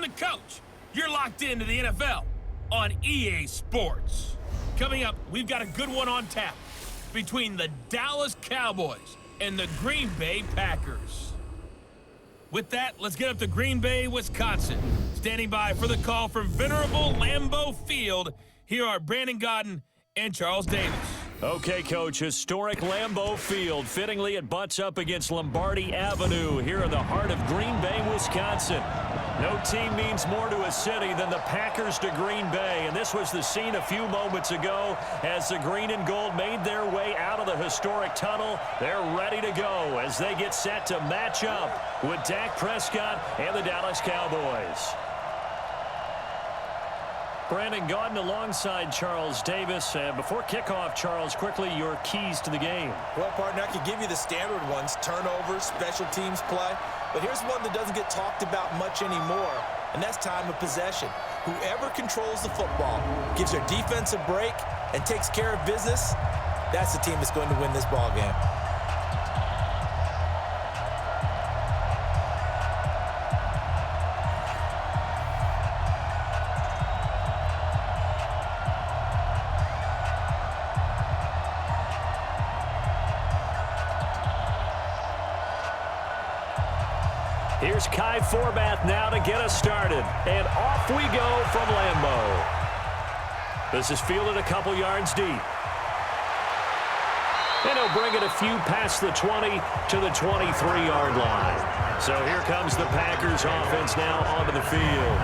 the coach. You're locked into the NFL on EA Sports. Coming up, we've got a good one on tap between the Dallas Cowboys and the Green Bay Packers. With that, let's get up to Green Bay, Wisconsin. Standing by for the call from venerable Lambeau Field, here are Brandon Gaudin and Charles Davis. Okay, Coach, historic Lambeau Field. Fittingly, it butts up against Lombardi Avenue here in the heart of Green Bay, Wisconsin. No team means more to a city than the Packers to Green Bay, and this was the scene a few moments ago as the green and gold made their way out of the historic tunnel. They're ready to go as they get set to match up with Dak Prescott and the Dallas Cowboys. Brandon Gaudin alongside Charles Davis. Before kickoff, Charles, quickly your keys to the game. Well, partner, I could give you the standard ones, turnovers, special teams play. But here's one that doesn't get talked about much anymore, and that's time of possession. Whoever controls the football, gives their defense a break, and takes care of business, that's the team that's going to win this ball game. Here's Kai Forbath now to get us started. And off we go from Lambeau. This is fielded a couple yards deep. And he'll bring it a few past the 20 to the 23-yard line. So here comes the Packers offense now onto the field.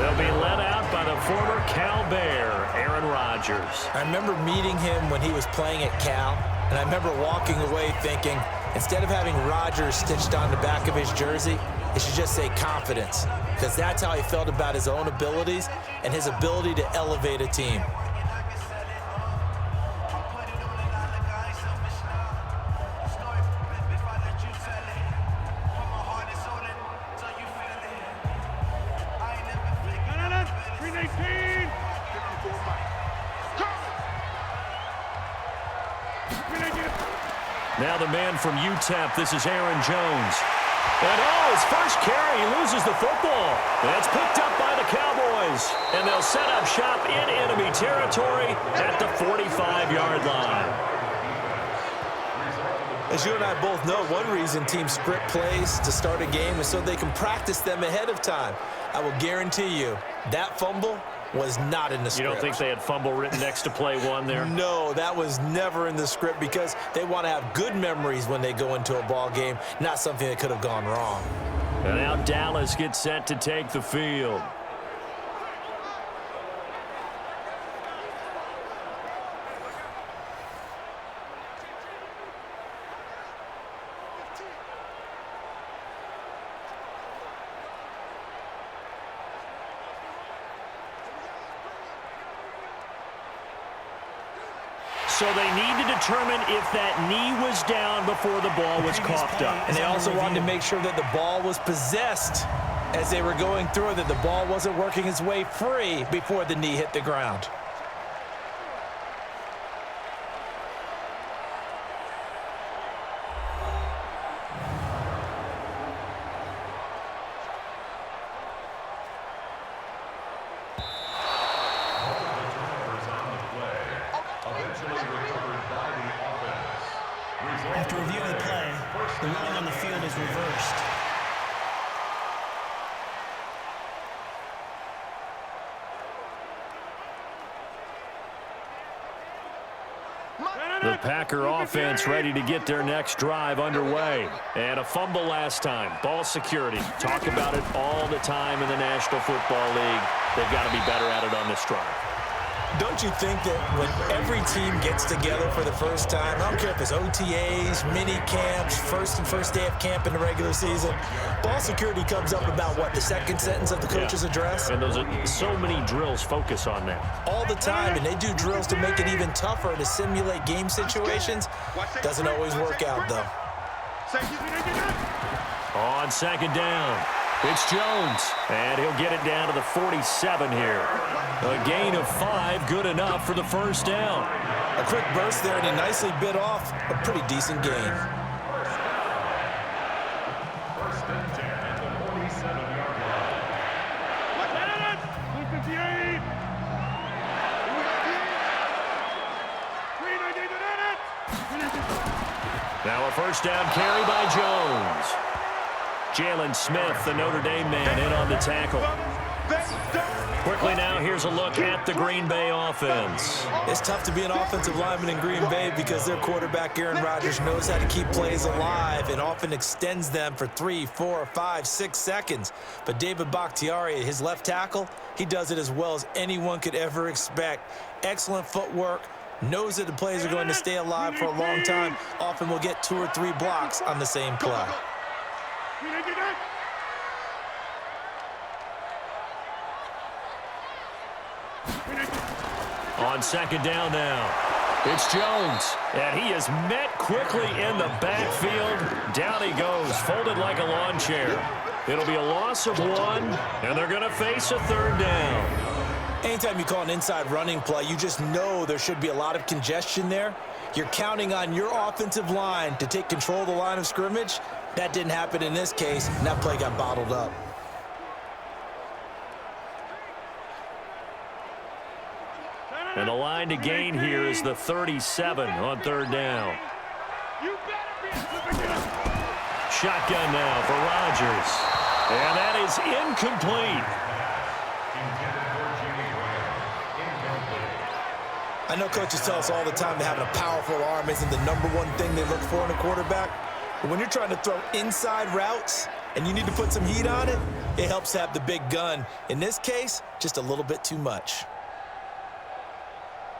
They'll be led out by the former Cal Bear, Aaron Rodgers. I remember meeting him when he was playing at Cal, and I remember walking away thinking, instead of having Rodgers stitched on the back of his jersey, it should just say confidence, because that's how he felt about his own abilities and his ability to elevate a team. Now the man from UTEP, this is Aaron Jones. And his first carry, he loses the football. That's picked up by the Cowboys. And they'll set up shop in enemy territory at the 45-yard line. As you and I both know, one reason teams script plays to start a game is so they can practice them ahead of time. I will guarantee you that fumble was not in the script. You don't think they had fumble written next to play one there? No, that was never in the script because they want to have good memories when they go into a ball game, not something that could have gone wrong. And now Dallas gets set to take the field. So they need to determine if that knee was down before the ball was coughed up. And they also wanted to make sure that the ball was possessed as they were going through it, that the ball wasn't working its way free before the knee hit the ground. After reviewing the play, the ruling on the field is reversed. The Packer offense ready to get their next drive underway. And a fumble last time. Ball security. Talk about it all the time in the National Football League. They've got to be better at it on this drive. Don't you think that when every team gets together for the first time, I don't care if it's OTAs, mini camps, first day of camp in the regular season, ball security comes up about, what, the second sentence of the coach's address? And those are so many drills focus on that. All the time, and they do drills to make it even tougher to simulate game situations. Doesn't always work out, though. On second down, it's Jones, and he'll get it down to the 47 here. A gain of 5, good enough for the first down. A quick burst there, and he nicely bit off a pretty decent gain. a first down carry by Jones. Jalen Smith, the Notre Dame man, in on the tackle. Quickly now, here's a look at the Green Bay offense. It's tough to be an offensive lineman in Green Bay because their quarterback, Aaron Rodgers, knows how to keep plays alive and often extends them for 3, 4, 5, 6 seconds. But David Bakhtiari, his left tackle, he does it as well as anyone could ever expect. Excellent footwork, knows that the plays are going to stay alive for a long time. Often will get 2 or 3 blocks on the same play. On second down now, it's Jones. And he is met quickly in the backfield. Down he goes, folded like a lawn chair. It'll be a loss of 1, and they're going to face a third down. Anytime you call an inside running play, you just know there should be a lot of congestion there. You're counting on your offensive line to take control of the line of scrimmage. That didn't happen in this case, and that play got bottled up. And the line to gain here is the 37 on third down. Shotgun now for Rodgers. And that is incomplete. I know coaches tell us all the time that having a powerful arm isn't the #1 thing they look for in a quarterback. But when you're trying to throw inside routes and you need to put some heat on it, it helps to have the big gun. In this case, just a little bit too much.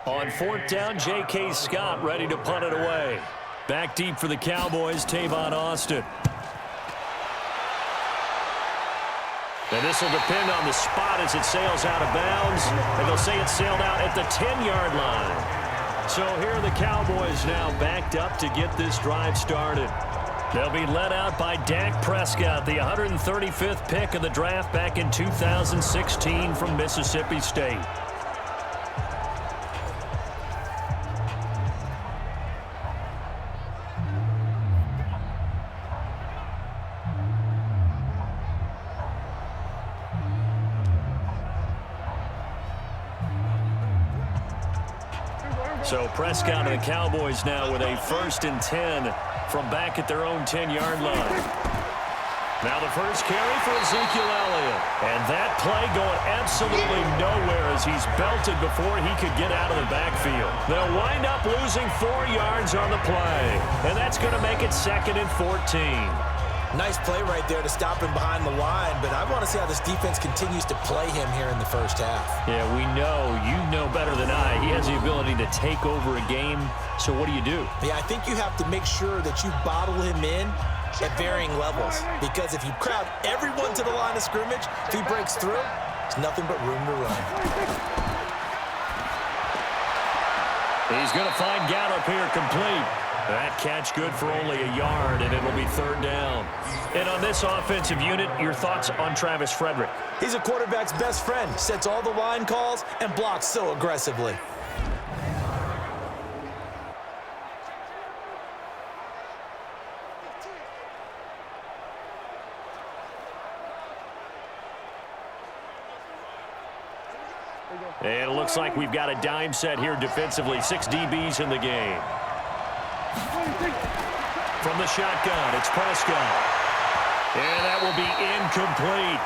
On fourth down, J.K. Scott ready to punt it away. Back deep for the Cowboys, Tavon Austin. And this will depend on the spot as it sails out of bounds. And they'll say it sailed out at the 10-yard line. So here are the Cowboys now backed up to get this drive started. They'll be led out by Dak Prescott, the 135th pick of the draft back in 2016 from Mississippi State. So Prescott and the Cowboys now with a 1st and 10 from back at their own 10-yard line. Now the first carry for Ezekiel Elliott. And that play going absolutely nowhere as he's belted before he could get out of the backfield. They'll wind up losing 4 yards on the play. And that's going to make it 2nd and 14. Nice play right there to stop him behind the line, but I want to see how this defense continues to play him here in the first half. Yeah, we know. You know better than I. He has the ability to take over a game, so what do you do? Yeah, I think you have to make sure that you bottle him in at varying levels, because if you crowd everyone to the line of scrimmage, if he breaks through, there's nothing but room to run. He's going to find Gallup here complete. That catch good for only a yard, and it'll be third down. And on this offensive unit, your thoughts on Travis Frederick? He's a quarterback's best friend. Sets all the line calls and blocks so aggressively. And it looks like we've got a dime set here defensively. 6 DBs in the game. From the shotgun, it's Prescott. And that will be incomplete.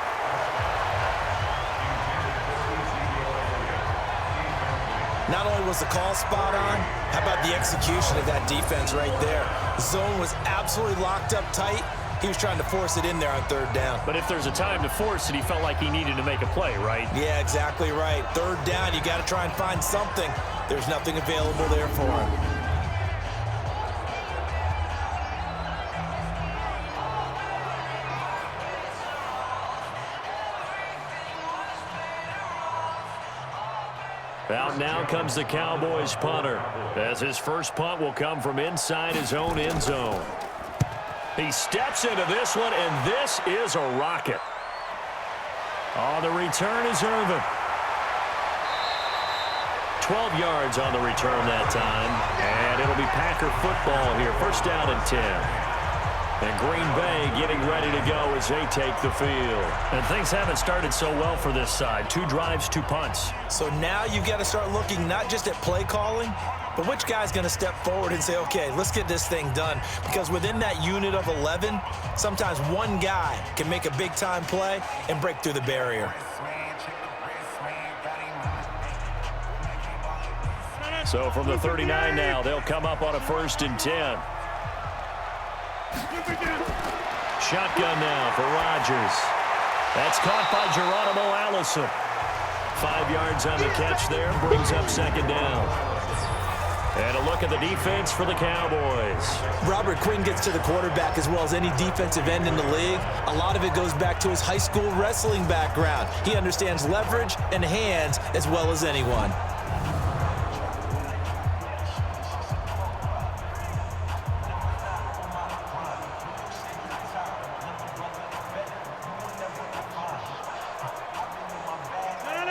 Not only was the call spot on, how about the execution of that defense right there? The zone was absolutely locked up tight. He was trying to force it in there on third down. But if there's a time to force it, he felt like he needed to make a play, right? Yeah, exactly right. Third down, you got to try and find something. There's nothing available there for him. Out now comes the Cowboys punter, as his first punt will come from inside his own end zone. He steps into this one, and this is a rocket. On the return is Irvin. 12 yards on the return that time, and it'll be Packer football here. First down and 10. And Green Bay getting ready to go as they take the field. And things haven't started so well for this side. 2 drives, 2 punts. So now you've got to start looking not just at play calling, but which guy's going to step forward and say, okay, let's get this thing done. Because within that unit of 11, sometimes one guy can make a big-time play and break through the barrier. So from the 39 now, they'll come up on a 1st and 10. Shotgun now for Rodgers. That's caught by Geronimo Allison. 5 yards on the catch there, brings up 2nd down. And a look at the defense for the Cowboys. Robert Quinn gets to the quarterback as well as any defensive end in the league. A lot of it goes back to his high school wrestling background. He understands leverage and hands as well as anyone.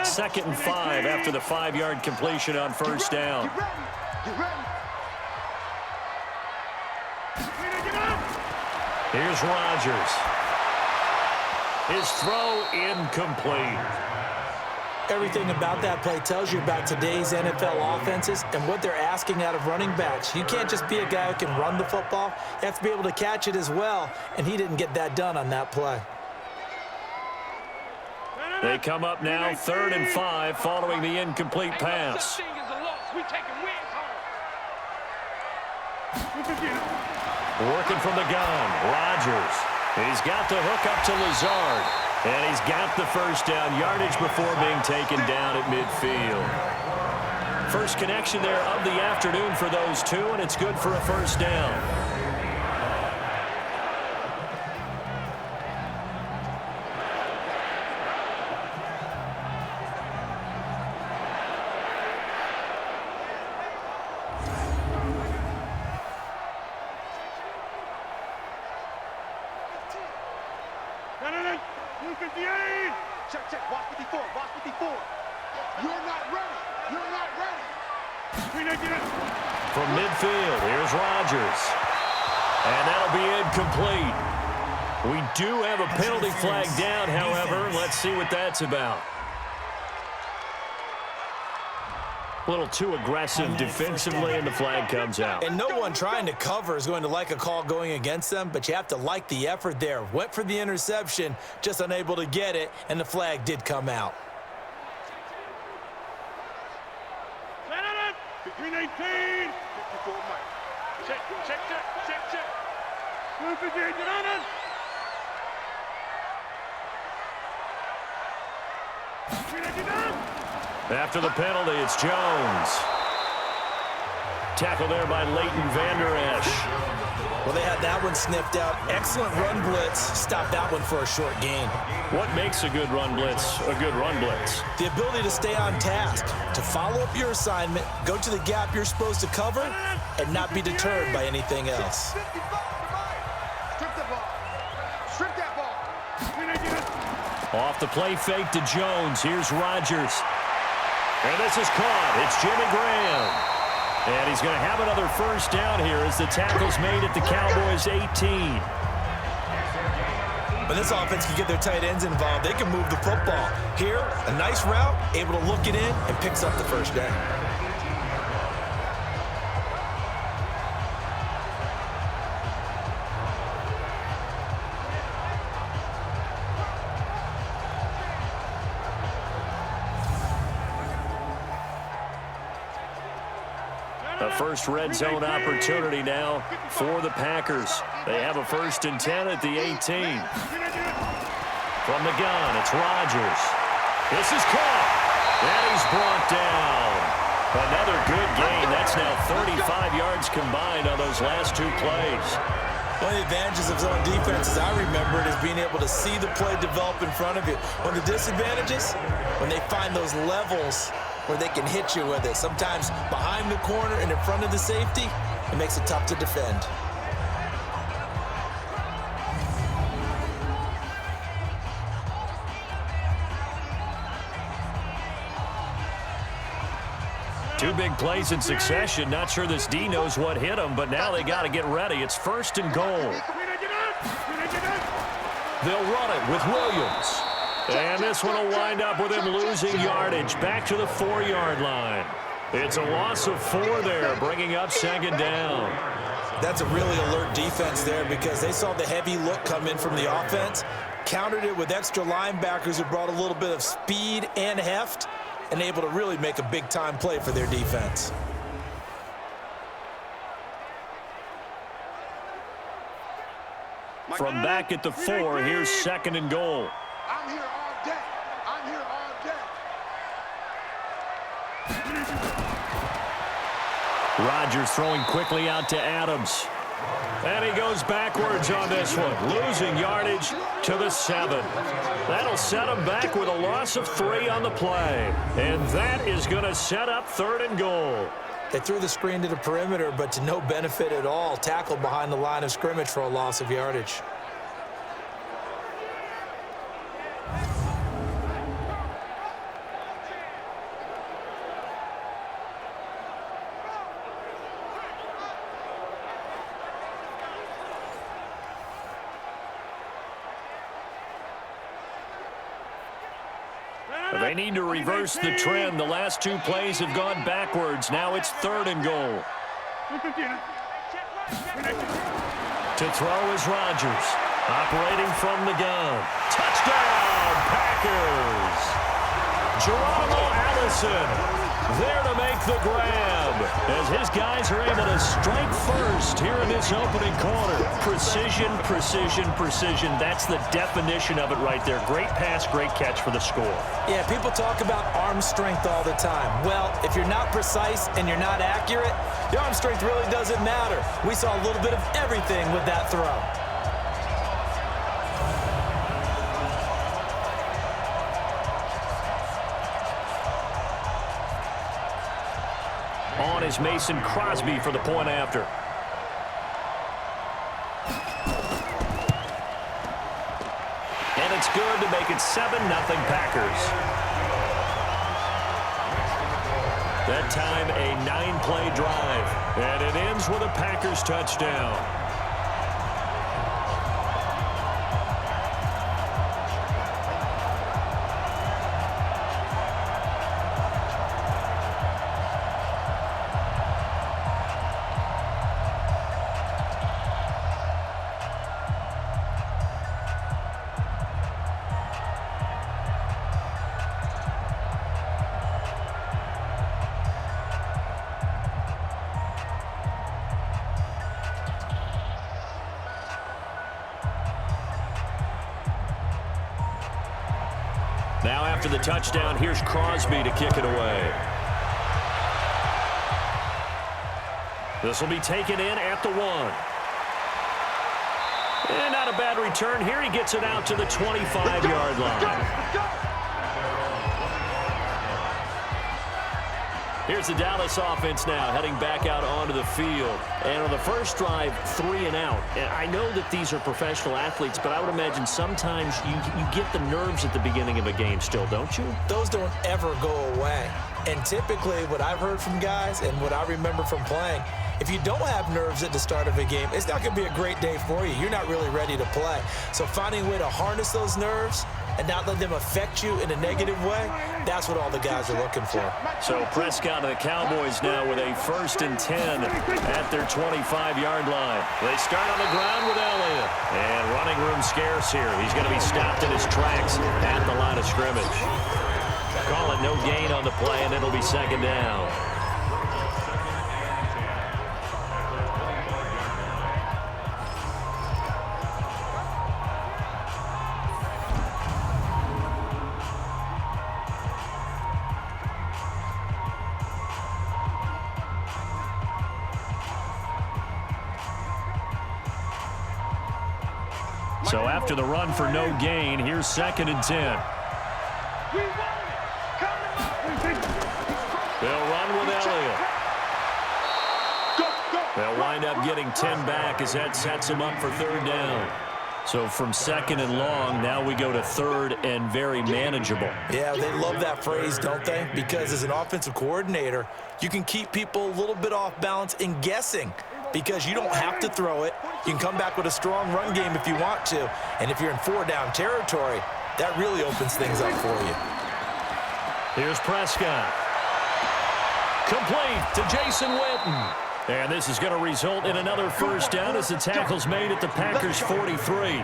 Second and 5 after the 5-yard completion on 1st down. Here's Rodgers. His throw incomplete. Everything about that play tells you about today's NFL offenses and what they're asking out of running backs. You can't just be a guy who can run the football. You have to be able to catch it as well, and he didn't get that done on that play. They come up now 3rd and 5 following the incomplete pass. Working from the gun, Rodgers. He's got the hook up to Lazard. And he's got the 1st down yardage before being taken down at midfield. First connection there of the afternoon for those two, and it's good for a 1st down. Check. Watch 54. You're not ready. From midfield, here's Rodgers. And that'll be incomplete. We do have a penalty flag down, however. Let's see what that's about. A little too aggressive defensively, and the flag comes out. And no one trying to cover is going to like a call going against them, but you have to like the effort there. Went for the interception, just unable to get it, and the flag did come out. Between 18. 54 Mike. Check. After the penalty, it's Jones. Tackle there by Leighton Vander Esch. Well, they had that one sniffed out. Excellent run blitz. Stopped that one for a short gain. What makes a good run blitz a good run blitz? The ability to stay on task, to follow up your assignment, go to the gap you're supposed to cover, and not be deterred by anything else. Strip that ball. Off the play fake to Jones. Here's Rodgers. And this is caught. It's Jimmy Graham. And he's going to have another 1st down here as the tackle's made at the Cowboys 18. When this offense can get their tight ends involved, they can move the football. Here, a nice route, able to look it in, and picks up the 1st down. A first red zone opportunity now for the Packers. They have a 1st and 10 at the 18. From the gun, it's Rodgers. This is caught. And he's brought down. Another good gain. That's now 35 yards combined on those last 2 plays. One of the advantages of zone defense, as I remember it, is being able to see the play develop in front of you. One of the disadvantages, when they find those levels where they can hit you with it. Sometimes behind the corner and in front of the safety, it makes it tough to defend. Two big plays in succession. Not sure this D knows what hit him, but now they got to get ready. It's 1st and goal. They'll run it with Williams. And this one will wind up with him losing yardage back to the 4-yard line. It's a loss of 4 there, bringing up second down. That's a really alert defense there because they saw the heavy look come in from the offense, countered it with extra linebackers who brought a little bit of speed and heft, and able to really make a big-time play for their defense. From back at the 4, here's second and goal. I'm here all day. I'm here all day. Rodgers throwing quickly out to Adams. And he goes backwards on this one, losing yardage to the 7. That'll set him back with a loss of 3 on the play. And that is going to set up third and goal. They threw the screen to the perimeter, but to no benefit at all. Tackled behind the line of scrimmage for a loss of yardage. They need to reverse the trend. The last 2 plays have gone backwards. Now it's third and goal. To throw is Rodgers. Operating from the gun. Touchdown, Packers! Geronimo Allison there to make the grab as his guys are able to strike first here in this opening quarter. Precision, precision, precision. That's the definition of it right there. Great pass, great catch for the score. Yeah, people talk about arm strength all the time. Well, if you're not precise and you're not accurate, your arm strength really doesn't matter. We saw a little bit of everything with that throw. On is Mason Crosby for the point after. And it's good to make it 7-0 Packers. That time a 9-play drive. And it ends with a Packers touchdown. Now after the touchdown, here's Crosby to kick it away. This will be taken in at the 1. And not a bad return. Here he gets it out to the 25-yard line. Here's the Dallas offense now heading back out onto the field. And on the first drive, 3 and out. And I know that these are professional athletes, but I would imagine sometimes you get the nerves at the beginning of a game still, don't you? Those don't ever go away. And typically what I've heard from guys and what I remember from playing, if you don't have nerves at the start of a game, it's not going to be a great day for you. You're not really ready to play. So finding a way to harness those nerves and not let them affect you in a negative way, that's what all the guys are looking for. So Prescott and the Cowboys now with a 1st and 10 at their 25-yard line. They start on the ground with Elliott. And running room scarce here. He's going to be stopped in his tracks at the line of scrimmage. Call it no gain on the play, and it'll be second down. So after the run for no gain, here's 2nd and 10. They'll run with Elliott. They'll wind up getting 10 back as that sets them up for 3rd down. So from 2nd and long, now we go to 3rd and very manageable. Yeah, they love that phrase, don't they? Because as an offensive coordinator, you can keep people a little bit off balance and guessing because you don't have to throw it. You can come back with a strong run game if you want to. And if you're in 4-down territory, that really opens things up for you. Here's Prescott. Complete to Jason Witten. And this is going to result in another first down as the tackle's made at the Packers' 43.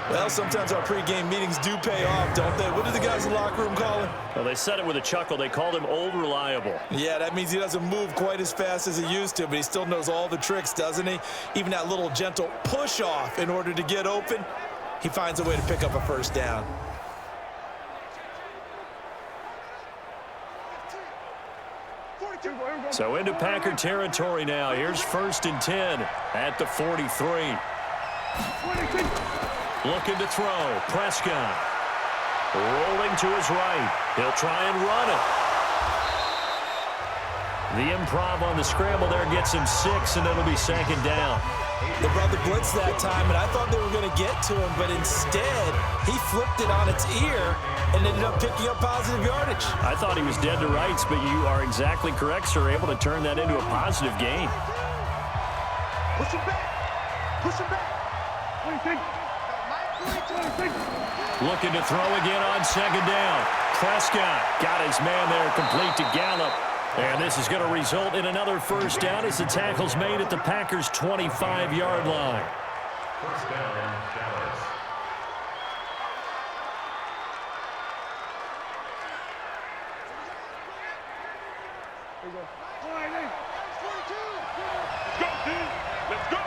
Well, sometimes our pregame meetings do pay off, don't they? What do the guys in the locker room call him? Well, they said it with a chuckle. They called him Old Reliable. Yeah, that means he doesn't move quite as fast as he used to, but he still knows all the tricks, doesn't he? Even that little gentle push-off in order to get open, he finds a way to pick up a first down. So into Packer territory now. Here's 1st and 10 at the 43. Looking to throw. Prescott. Rolling to his right. He'll try and run it. The improv on the scramble there gets him 6, and it'll be 2nd down. They brought the blitz that time, and I thought they were going to get to him, but instead, he flipped it on its ear and ended up picking up positive yardage. I thought he was dead to rights, but you are exactly correct, sir. Able to turn that into a positive gain. Push him back. Push him back. Looking to throw again on 2nd down. Prescott got his man there, complete to Gallup. And this is going to result in another first down as the tackle's made at the Packers' 25-yard line. First down, Dallas. Let's go.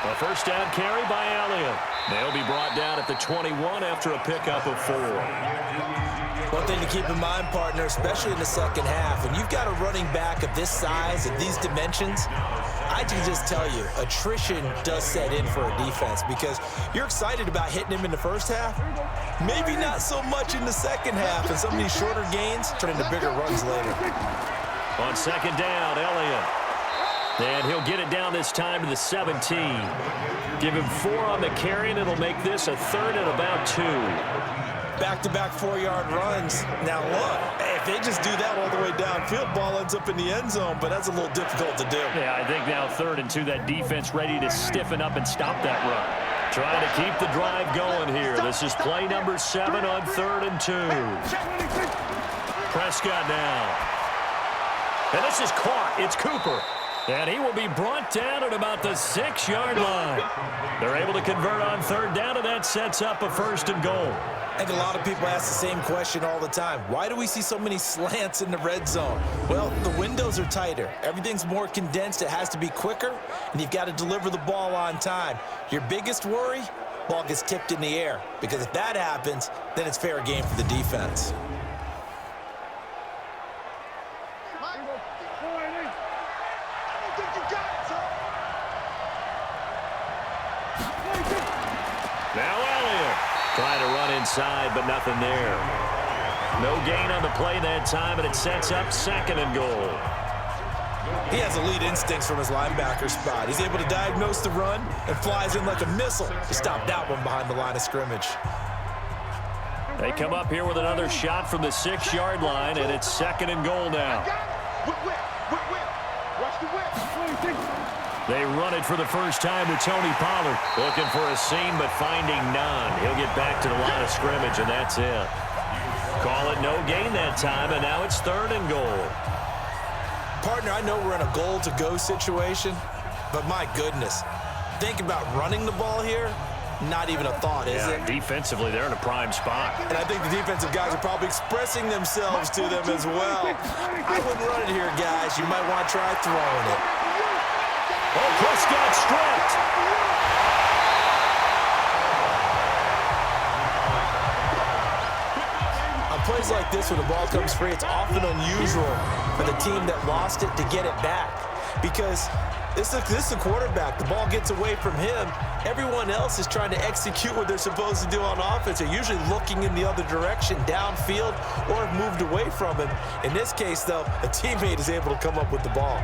A first down carry by Elliott. They'll be brought down at the 21 after a pickup of 4. One thing to keep in mind, partner, especially in the second half, when you've got a running back of this size, of these dimensions, I can just tell you, attrition does set in for a defense because you're excited about hitting him in the first half, maybe not so much in the second half, and some of these shorter gains turn into bigger runs later. On 2nd down, Elliott. And he'll get it down this time to the 17. Give him 4 on the carry, and it'll make this a 3rd and about 2. Back-to-back 4-yard runs. Now, look, if they just do that all the way downfield, ball ends up in the end zone, but that's a little difficult to do. Yeah, I think now 3rd and 2, that defense ready to stiffen up and stop that run. Trying to keep the drive going here. This is play number 7 on 3rd and 2. Prescott now. And this is caught. It's Cooper. And he will be brought down at about the 6-yard line. They're able to convert on 3rd down, and that sets up a 1st and goal. I think a lot of people ask the same question all the time. Why do we see so many slants in the red zone? Well, the windows are tighter. Everything's more condensed. It has to be quicker, and you've got to deliver the ball on time. Your biggest worry, ball gets tipped in the air, because if that happens, then it's fair game for the defense. Now Elliott trying to run inside, but nothing there. No gain on the play that time, and it sets up 2nd and goal. He has elite instincts from his linebacker spot. He's able to diagnose the run and flies in like a missile to stop that one behind the line of scrimmage. They come up here with another shot from the 6-yard line, and it's 2nd and goal now. Watch the whip. They run it for the first time with Tony Pollard. Looking for a seam, but finding none. He'll get back to the line of scrimmage, and that's it. Call it no gain that time, and now it's 3rd and goal. Partner, I know we're in a goal-to-go situation, but my goodness, think about running the ball here. Not even a thought, is it? Defensively, they're in a prime spot. And I think the defensive guys are probably expressing themselves to them as well. I wouldn't run it here, guys. You might want to try throwing it. Oh, Prescott stripped. On plays like this, when the ball comes free, it's often unusual for the team that lost it to get it back. Because this is the quarterback. The ball gets away from him. Everyone else is trying to execute what they're supposed to do on offense. They're usually looking in the other direction, downfield, or have moved away from him. In this case, though, a teammate is able to come up with the ball.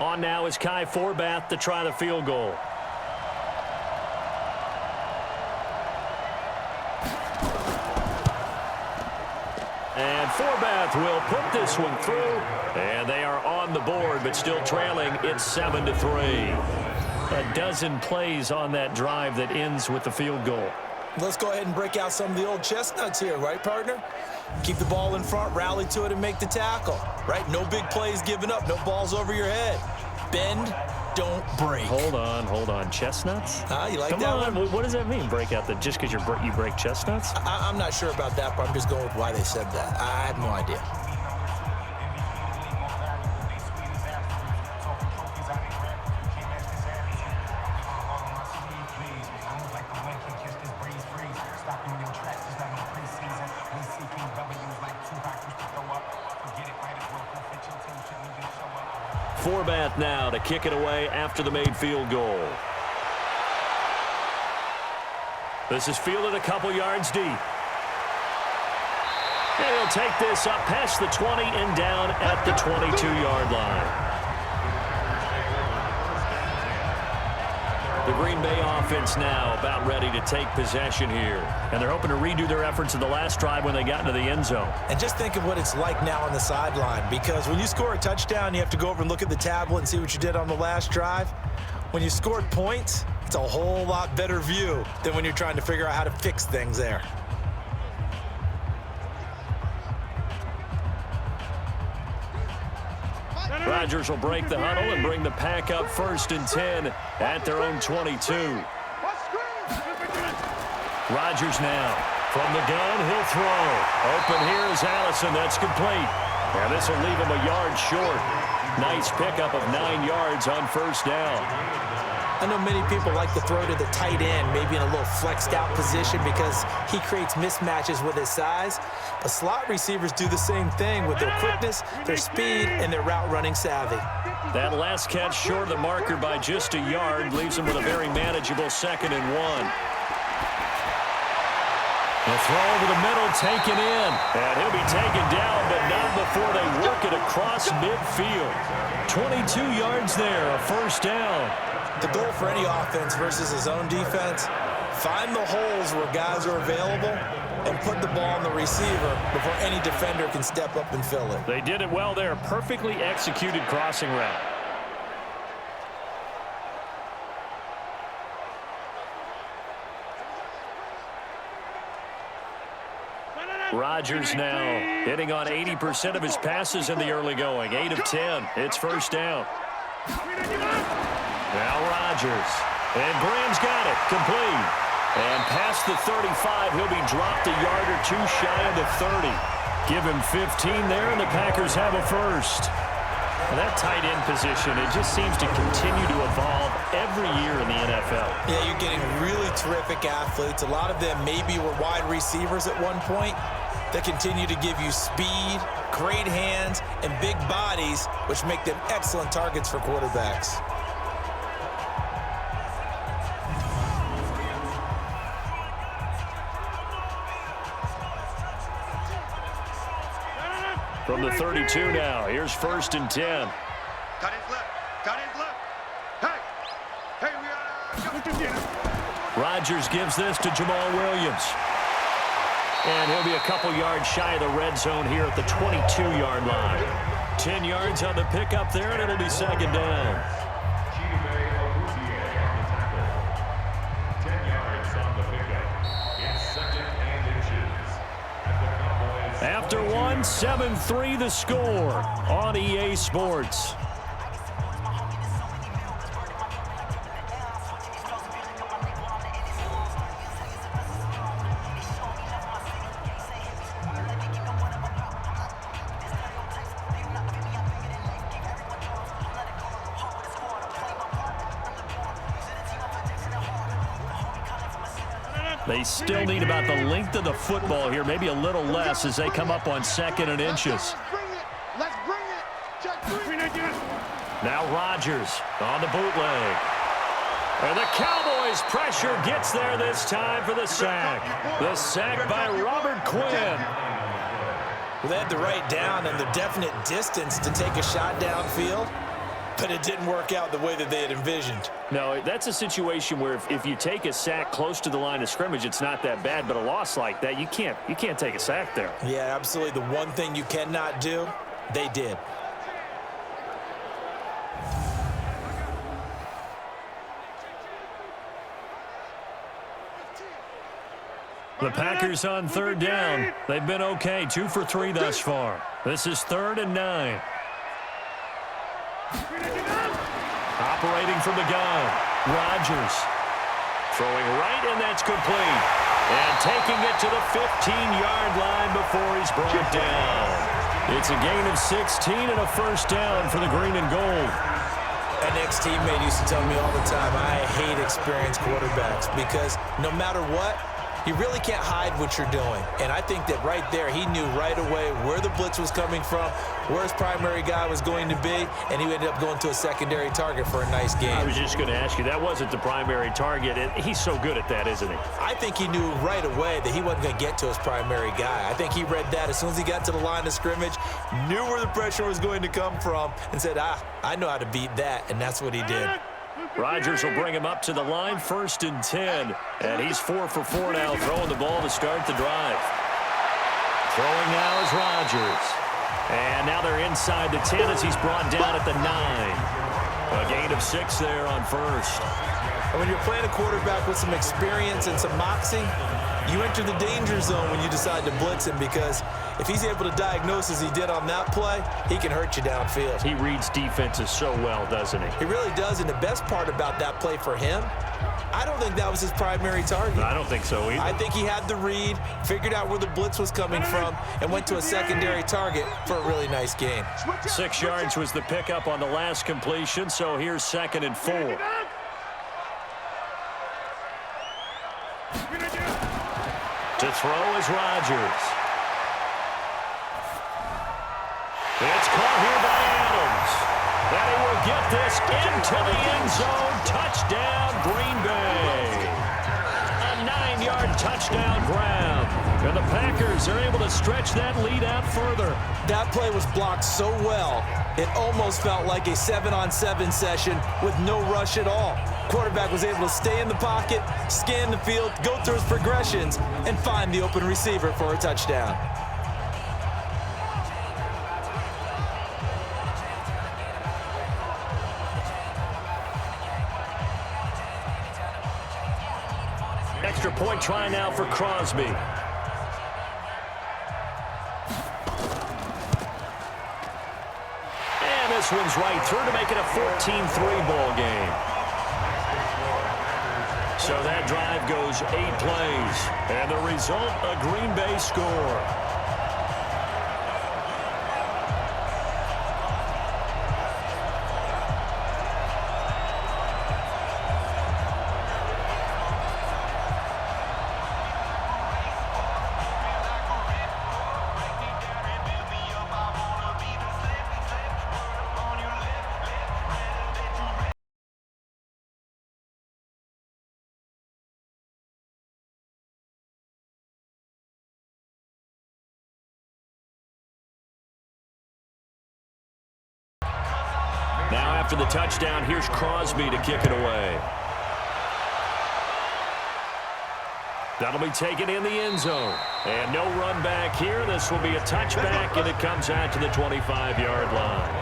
On now is Kai Forbath to try the field goal. And Forbath will put this one through. And they are on the board, but still trailing. It's 7-3. A dozen plays on that drive that ends with the field goal. Let's go ahead and break out some of the old chestnuts here, right, partner? Keep the ball in front, rally to it, and make the tackle, right? No big plays given up, no balls over your head. Bend, don't break. Hold on. Chestnuts? You like Come that on. one? What does that mean, break out? Just because you break chestnuts? I'm not sure about that, but I'm just going with why they said that. I have no idea. Forbath now to kick it away after the made field goal. This is fielded a couple yards deep. And he'll take this up past the 20 and down at the 22-yard line. The Green Bay offense now about ready to take possession here. And they're hoping to redo their efforts in the last drive when they got into the end zone. And just think of what it's like now on the sideline, because when you score a touchdown, you have to go over and look at the tablet and see what you did on the last drive. When you scored points, it's a whole lot better view than when you're trying to figure out how to fix things there. Rodgers will break the huddle and bring the pack up 1st and 10 at their own 22. Rodgers now from the gun, he'll throw. Open here is Allison. That's complete. And this will leave him a yard short. Nice pickup of 9 yards on 1st down. I know many people like to throw to the tight end, maybe in a little flexed out position because he creates mismatches with his size. But slot receivers do the same thing with their quickness, their speed, and their route running savvy. That last catch short of the marker by just a yard leaves him with a very manageable 2nd and 1. The throw over the middle taken in. And he'll be taken down, but not before they work it across midfield. 22 yards there, a 1st down. The goal for any offense versus his own defense, find the holes where guys are available and put the ball on the receiver before any defender can step up and fill it. They did it well there. Perfectly executed crossing route. Rodgers now hitting on 80% of his passes in the early going. 8 of 10. It's 1st down. Now Rodgers. And Graham's got it. Complete. And past the 35, he'll be dropped a yard or two shy of the 30. Give him 15 there, and the Packers have a 1st. And that tight end position, it just seems to continue to evolve every year in the NFL. Yeah, you're getting really terrific athletes. A lot of them maybe were wide receivers at one point. They continue to give you speed, great hands, and big bodies, which make them excellent targets for quarterbacks. From the 32 now, here's 1st and 10. Cut his left. Cut his left. Hey, we are. Rodgers gives this to Jamal Williams. And he'll be a couple yards shy of the red zone here at the 22-yard line. 10 yards on the pickup there, and it'll be 2nd down. After 7-3 the score on EA Sports. They still need about the length of the football here, maybe a little less as they come up on 2nd and inches. Let's bring it. Now Rodgers on the bootleg. And the Cowboys pressure gets there this time for the sack. The sack by Robert Quinn. Well, they had the right down and the definite distance to take a shot downfield. but it didn't work out the way that they had envisioned. No, that's a situation where if you take a sack close to the line of scrimmage, it's not that bad, but a loss like that, you can't take a sack there. Yeah, absolutely. The one thing you cannot do, they did. The Packers on third down. They've been okay, 2 for 3 thus far. This is 3rd and 9. Operating from the gun, Rodgers. Throwing right, and that's complete. And taking it to the 15-yard line before he's brought down. It's a gain of 16 and a first down for the green and gold. An ex-teammate used to tell me all the time, I hate experienced quarterbacks because no matter what, you really can't hide what you're doing. And I think that right there, he knew right away where the blitz was coming from, where his primary guy was going to be, and he ended up going to a secondary target for a nice game. I was just going to ask you, that wasn't the primary target. He's so good at that, isn't he? I think he knew right away that he wasn't going to get to his primary guy. I think he read that as soon as he got to the line of scrimmage, knew where the pressure was going to come from, and said, I know how to beat that, and that's what he did. Rodgers will bring him up to the line, 1st and 10. And he's 4 for 4 now, throwing the ball to start the drive. Throwing now is Rodgers. And now they're inside the 10 as he's brought down at the 9. A gain of 6 there on 1st. And when you're playing a quarterback with some experience and some moxie, you enter the danger zone when you decide to blitz him, because if he's able to diagnose as he did on that play, he can hurt you downfield. He reads defenses so well, doesn't he? He really does, and the best part about that play for him, I don't think that was his primary target. I don't think so either. I think he had the read, figured out where the blitz was coming from, and went to a secondary target for a really nice gain. 6 yards was the pickup on the last completion, so here's 2nd and 4. To throw is Rodgers. It's caught here by Adams. And he will get this into the end zone. Touchdown, Green Bay. A 9-yard touchdown grab. And the Packers are able to stretch that lead out further. That play was blocked so well, it almost felt like a 7-on-7 session with no rush at all. Quarterback was able to stay in the pocket, scan the field, go through his progressions, and find the open receiver for a touchdown. Extra point try now for Crosby. And this one's right through to make it a 14-3 ball game. So that drive goes 8 plays. And the result, a Green Bay score. Now after the touchdown, here's Crosby to kick it away. That'll be taken in the end zone. And no run back here. This will be a touchback, and it comes out to the 25-yard line.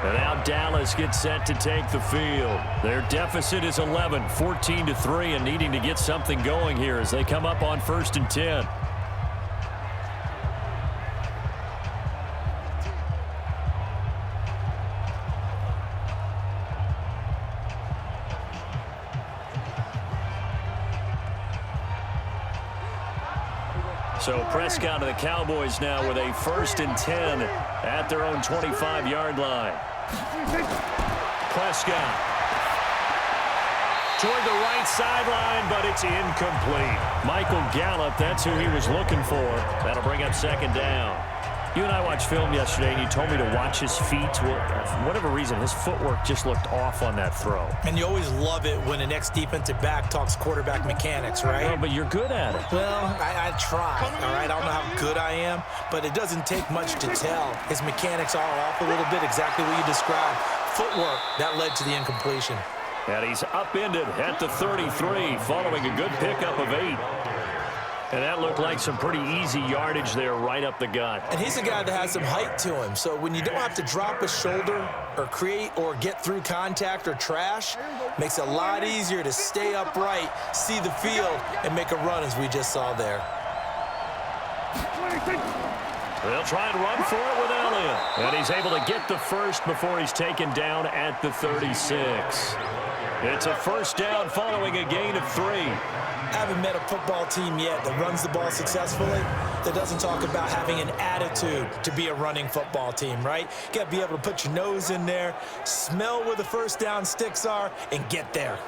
And now Dallas gets set to take the field. Their deficit is 11, 14-3, and needing to get something going here as they come up on 1st and 10. So Prescott and the Cowboys now with a 1st and 10 at their own 25-yard line. Prescott toward the right sideline, but it's incomplete. Michael Gallup, that's who he was looking for. That'll bring up 2nd down. You and I watched film yesterday, and you told me to watch his feet. For whatever reason, his footwork just looked off on that throw. And you always love it when an ex-defensive back talks quarterback mechanics, right? Oh, but you're good at it. Well, I try, all right? I don't know how good I am, but it doesn't take much to tell. His mechanics are off a little bit, exactly what you described. footwork that led to the incompletion. And he's upended at the 33 following a good pickup of 8. And that looked like some pretty easy yardage there right up the gut. And he's a guy that has some height to him, so when you don't have to drop a shoulder or create or get through contact or trash, makes it a lot easier to stay upright, see the field, and make a run as we just saw there. They'll try and run for it with Elliott. And he's able to get the first before he's taken down at the 36. It's a first down following a gain of 3. Haven't met a football team yet that runs the ball successfully, that doesn't talk about having an attitude to be a running football team, right? You got to be able to put your nose in there, smell where the first down sticks are, and get there.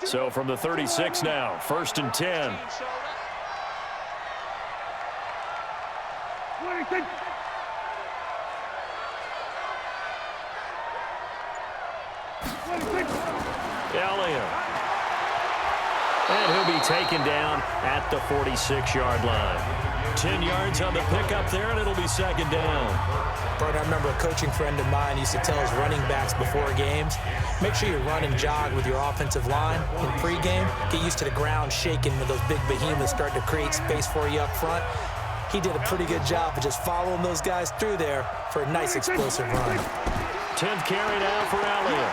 So from the 36 now, 1st and 10. Elliott. And he'll be taken down at the 46-yard line. 10 yards on the pickup there, and it'll be 2nd down. Bert, I remember a coaching friend of mine used to tell his running backs before games, make sure you run and jog with your offensive line in pregame. Get used to the ground shaking when those big behemoths start to create space for you up front. He did a pretty good job of just following those guys through there for a nice explosive run. 10th carry now for Elliott.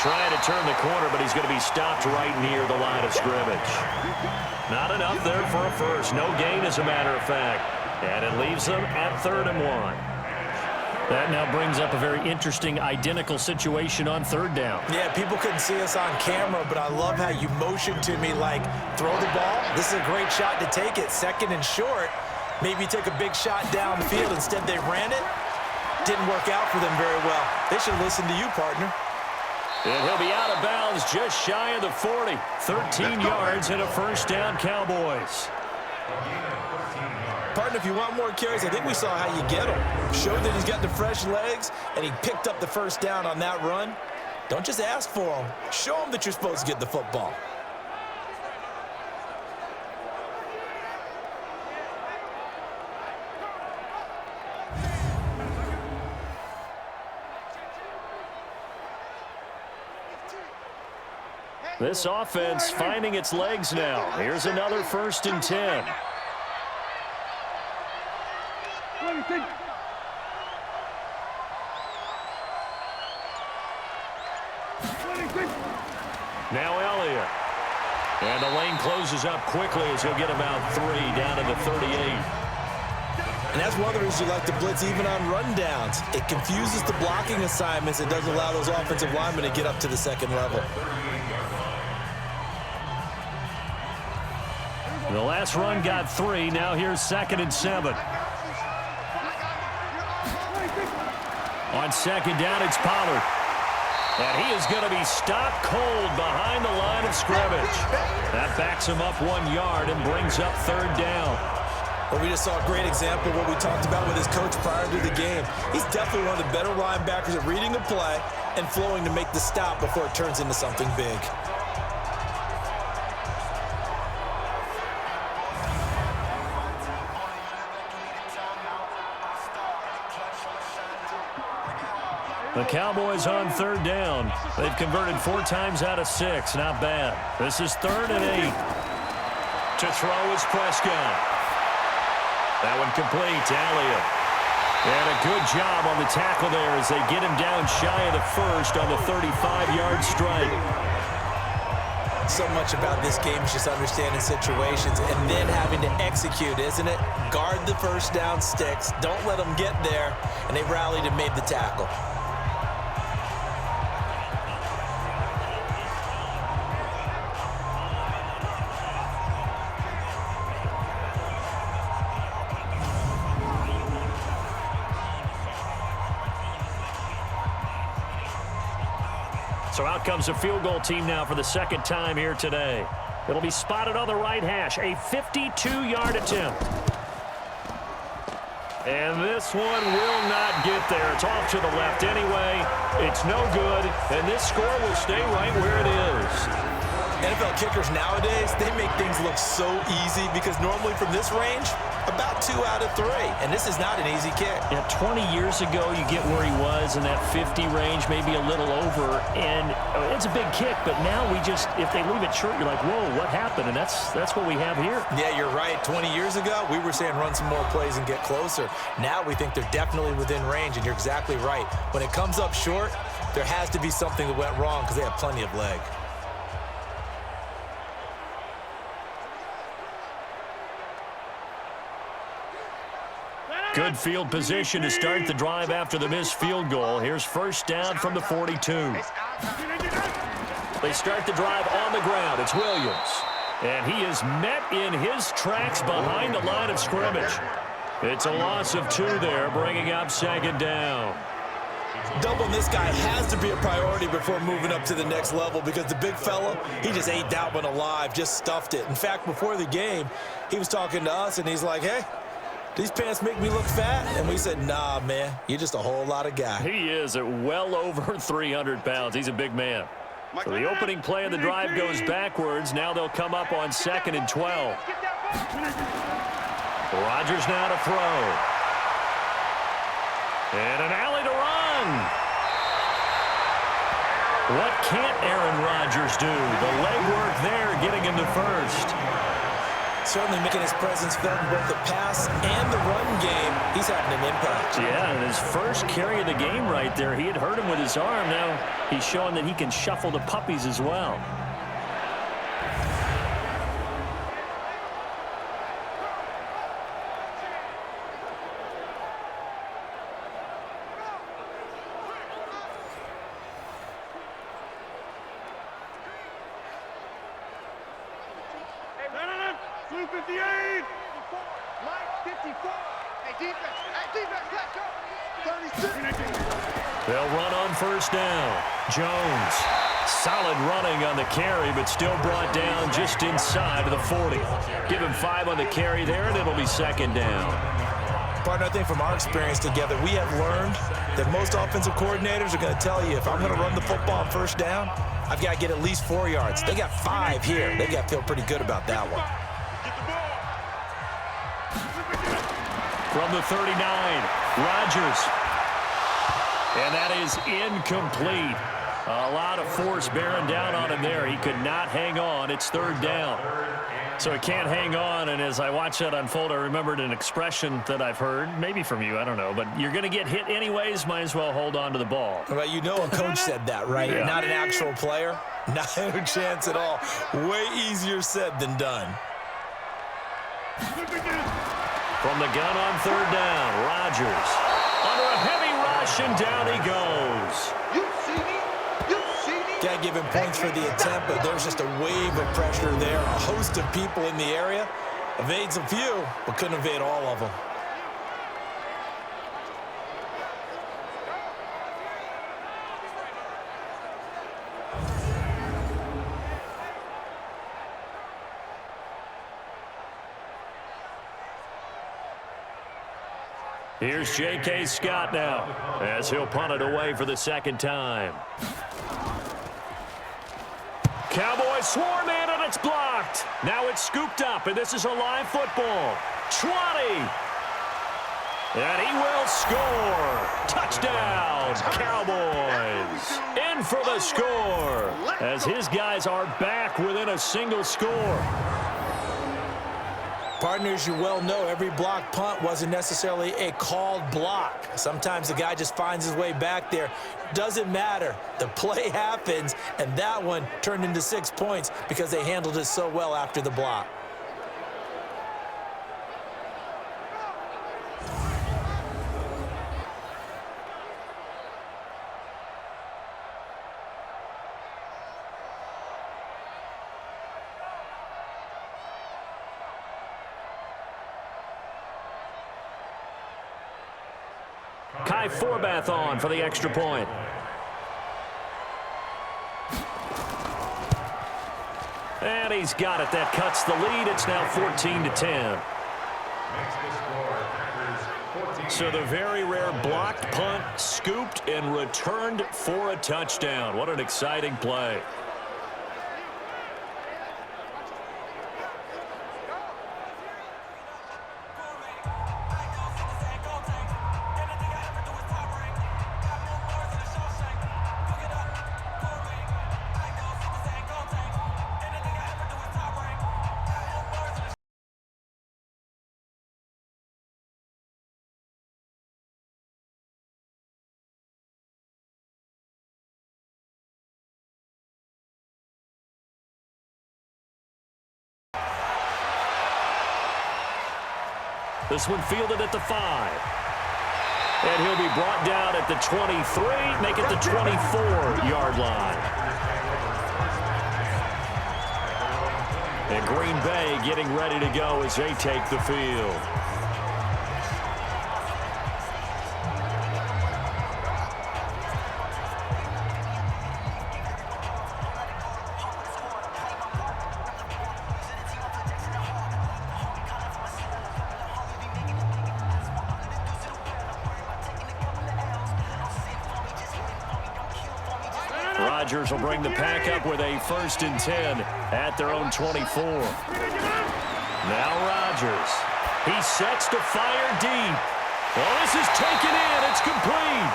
Trying to turn the corner, but he's going to be stopped right near the line of scrimmage. Not enough there for a first. No gain, as a matter of fact. And it leaves them at 3rd and 1. That now brings up a very interesting identical situation on 3rd down. Yeah, people couldn't see us on camera, but I love how you motioned to me like, throw the ball. This is a great shot to take it. 2nd and short. Maybe take a big shot downfield. Instead, they ran it. Didn't work out for them very well. They should listen to you, partner. And he'll be out of bounds just shy of the 40. 13 yards and a first down, Cowboys. Partner, if you want more carries, I think we saw how you get him. Showed that he's got the fresh legs, and he picked up the first down on that run. Don't just ask for him. Show him that you're supposed to get the football. This offense finding its legs now. Here's another 1st and 10. Now Elliott. And the lane closes up quickly as he'll get about 3 down to the 38. And that's one of the reasons you like to blitz even on rundowns. It confuses the blocking assignments. It doesn't allow those offensive linemen to get up to the 2nd level. The last run got 3. Now here's 2nd and 7. On 2nd down, it's Pollard. And he is going to be stopped cold behind the line of scrimmage. That backs him up 1 yard and brings up 3rd down. Well, we just saw a great example of what we talked about with his coach prior to the game. He's definitely one of the better linebackers at reading a play and flowing to make the stop before it turns into something big. The Cowboys on 3rd down. They've converted 4 times out of 6. Not bad. This is 3rd and 8. To throw is Prescott. That one complete to Elliott. And a good job on the tackle there as they get him down shy of the 1st on the 35-yard strike. So much about this game is just understanding situations and then having to execute, isn't it? Guard the first down sticks. Don't let them get there. And they rallied and made the tackle. So out comes a field goal team now for the 2nd time here today. It'll be spotted on the right hash. A 52-yard attempt. And this one will not get there. It's off to the left anyway. It's no good. And this score will stay right where it is. NFL kickers nowadays, they make things look so easy because normally from this range, about 2 out of 3. And this is not an easy kick. Yeah, 20 years ago, you get where he was in that 50 range, maybe a little over, and it's a big kick. But now if they leave it short, you're like, whoa, what happened? And that's what we have here. Yeah, you're right. 20 years ago, we were saying run some more plays and get closer. Now we think they're definitely within range, and you're exactly right. When it comes up short, there has to be something that went wrong because they have plenty of leg. Good field position to start the drive after the missed field goal. Here's first down from the 42. They start the drive on the ground. It's Williams. And he is met in his tracks behind the line of scrimmage. It's a loss of 2 there, bringing up second down. Doubling this guy has to be a priority before moving up to the next level because the big fella, he just ate that one alive, just stuffed it. In fact, before the game, he was talking to us, and he's like, hey, these pants make me look fat? And we said, nah, man, you're just a whole lot of guy. He is at well over 300 pounds. He's a big man. So the opening play of the drive goes backwards. Now they'll come up on 2nd and 12. Rodgers now to throw. And an alley to run. What can't Aaron Rodgers do? The legwork there getting him to first. Certainly making his presence felt in both the pass and the run game. He's having an impact. Yeah, and his first carry of the game right there, he had hurt him with his arm. Now he's showing that he can shuffle the puppies as well. They'll run on first down. Jones, solid running on the carry, but still brought down just inside of the 40. Give him 5 on the carry there, and it'll be second down. Partner, I think from our experience together, we have learned that most offensive coordinators are going to tell you, if I'm going to run the football on first down, I've got to get at least 4 yards. They got 5 here. They got to feel pretty good about that one. From the 39, Rodgers. And that is incomplete. A lot of force bearing down on him there. He could not hang on. It's third down. So he can't hang on, and as I watched that unfold, I remembered an expression that I've heard, maybe from you, I don't know, but you're going to get hit anyways, might as well hold on to the ball. Well, you know a coach said that, right? Yeah. Not an actual player. Not a chance at all. Way easier said than done. From the gun on third down, Rodgers. Under a heavy rush, and down he goes. Can't give him points for the attempt, but there's just a wave of pressure there. A host of people in the area. Evades a few, but couldn't evade all of them. Here's J.K. Scott now, as he'll punt it away for the second time. Cowboys swarm in, and it's blocked. Now it's scooped up, and this is a live football. 20. And he will score. Touchdown, Cowboys. In for the score, as his guys are back within a single score. Partners, you well know every block punt wasn't necessarily a called block. Sometimes the guy just finds his way back there. Doesn't matter. The play happens, and that one turned into 6 points because they handled it so well after the block. Kai Forbath on for the extra point. And he's got it. That cuts the lead. It's now 14-10. So the very rare blocked punt, scooped and returned for a touchdown. What an exciting play. This one fielded at the 5. And he'll be brought down at the 23, make it the 24-yard line. And Green Bay getting ready to go as they take the field. Rodgers will bring the pack up with a 1st and 10 at their own 24. Now Rodgers. He sets to fire deep. Well, this is taken in. It's complete.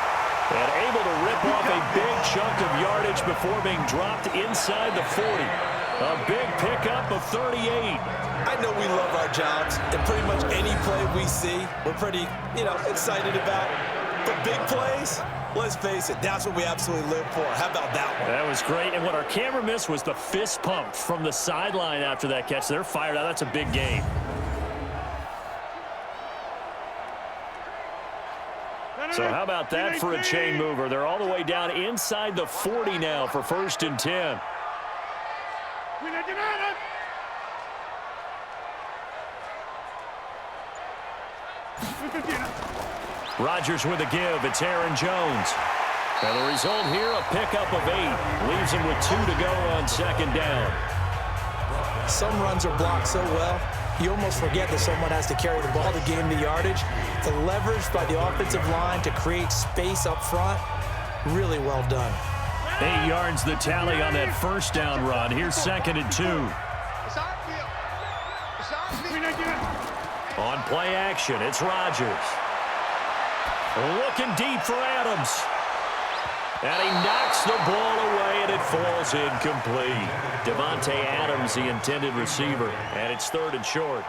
And able to rip off a big chunk of yardage before being dropped inside the 40. A big pickup of 38. I know we love our jobs, and pretty much any play we see, we're pretty, excited about. But big plays, let's face it, that's what we absolutely live for. How about that one? That was great, and what our camera missed was the fist pump from the sideline after that catch. They're fired out. That's a big game. So how about that for a chain mover? They're all the way down inside the 40 now for 1st and 10. Rodgers with a give. It's Aaron Jones. And the result here, a pickup of 8. Leaves him with 2 to go on 2nd down. Some runs are blocked so well, you almost forget that someone has to carry the ball to gain the yardage. The leverage by the offensive line to create space up front, really well done. 8 yards the tally on that 1st down run. Here's 2nd and 2. On play action, it's Rodgers. Looking deep for Adams. And he knocks the ball away, and it falls incomplete. Devontae Adams, the intended receiver, and it's 3rd and short.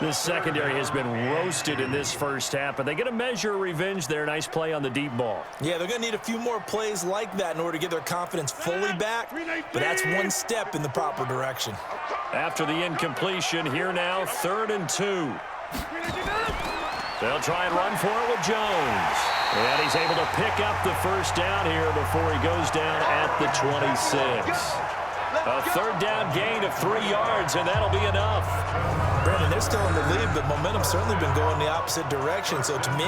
This secondary has been roasted in this first half, but they get a measure of revenge there. Nice play on the deep ball. Yeah, they're going to need a few more plays like that in order to get their confidence fully back, but that's one step in the proper direction. After the incompletion, here now, 3rd and 2. They'll try and run for it with Jones. And he's able to pick up the 1st down here before he goes down at the 26. A 3rd down gain of 3 yards, and that'll be enough. Brandon, they're still in the lead, but momentum's certainly been going the opposite direction. So to me,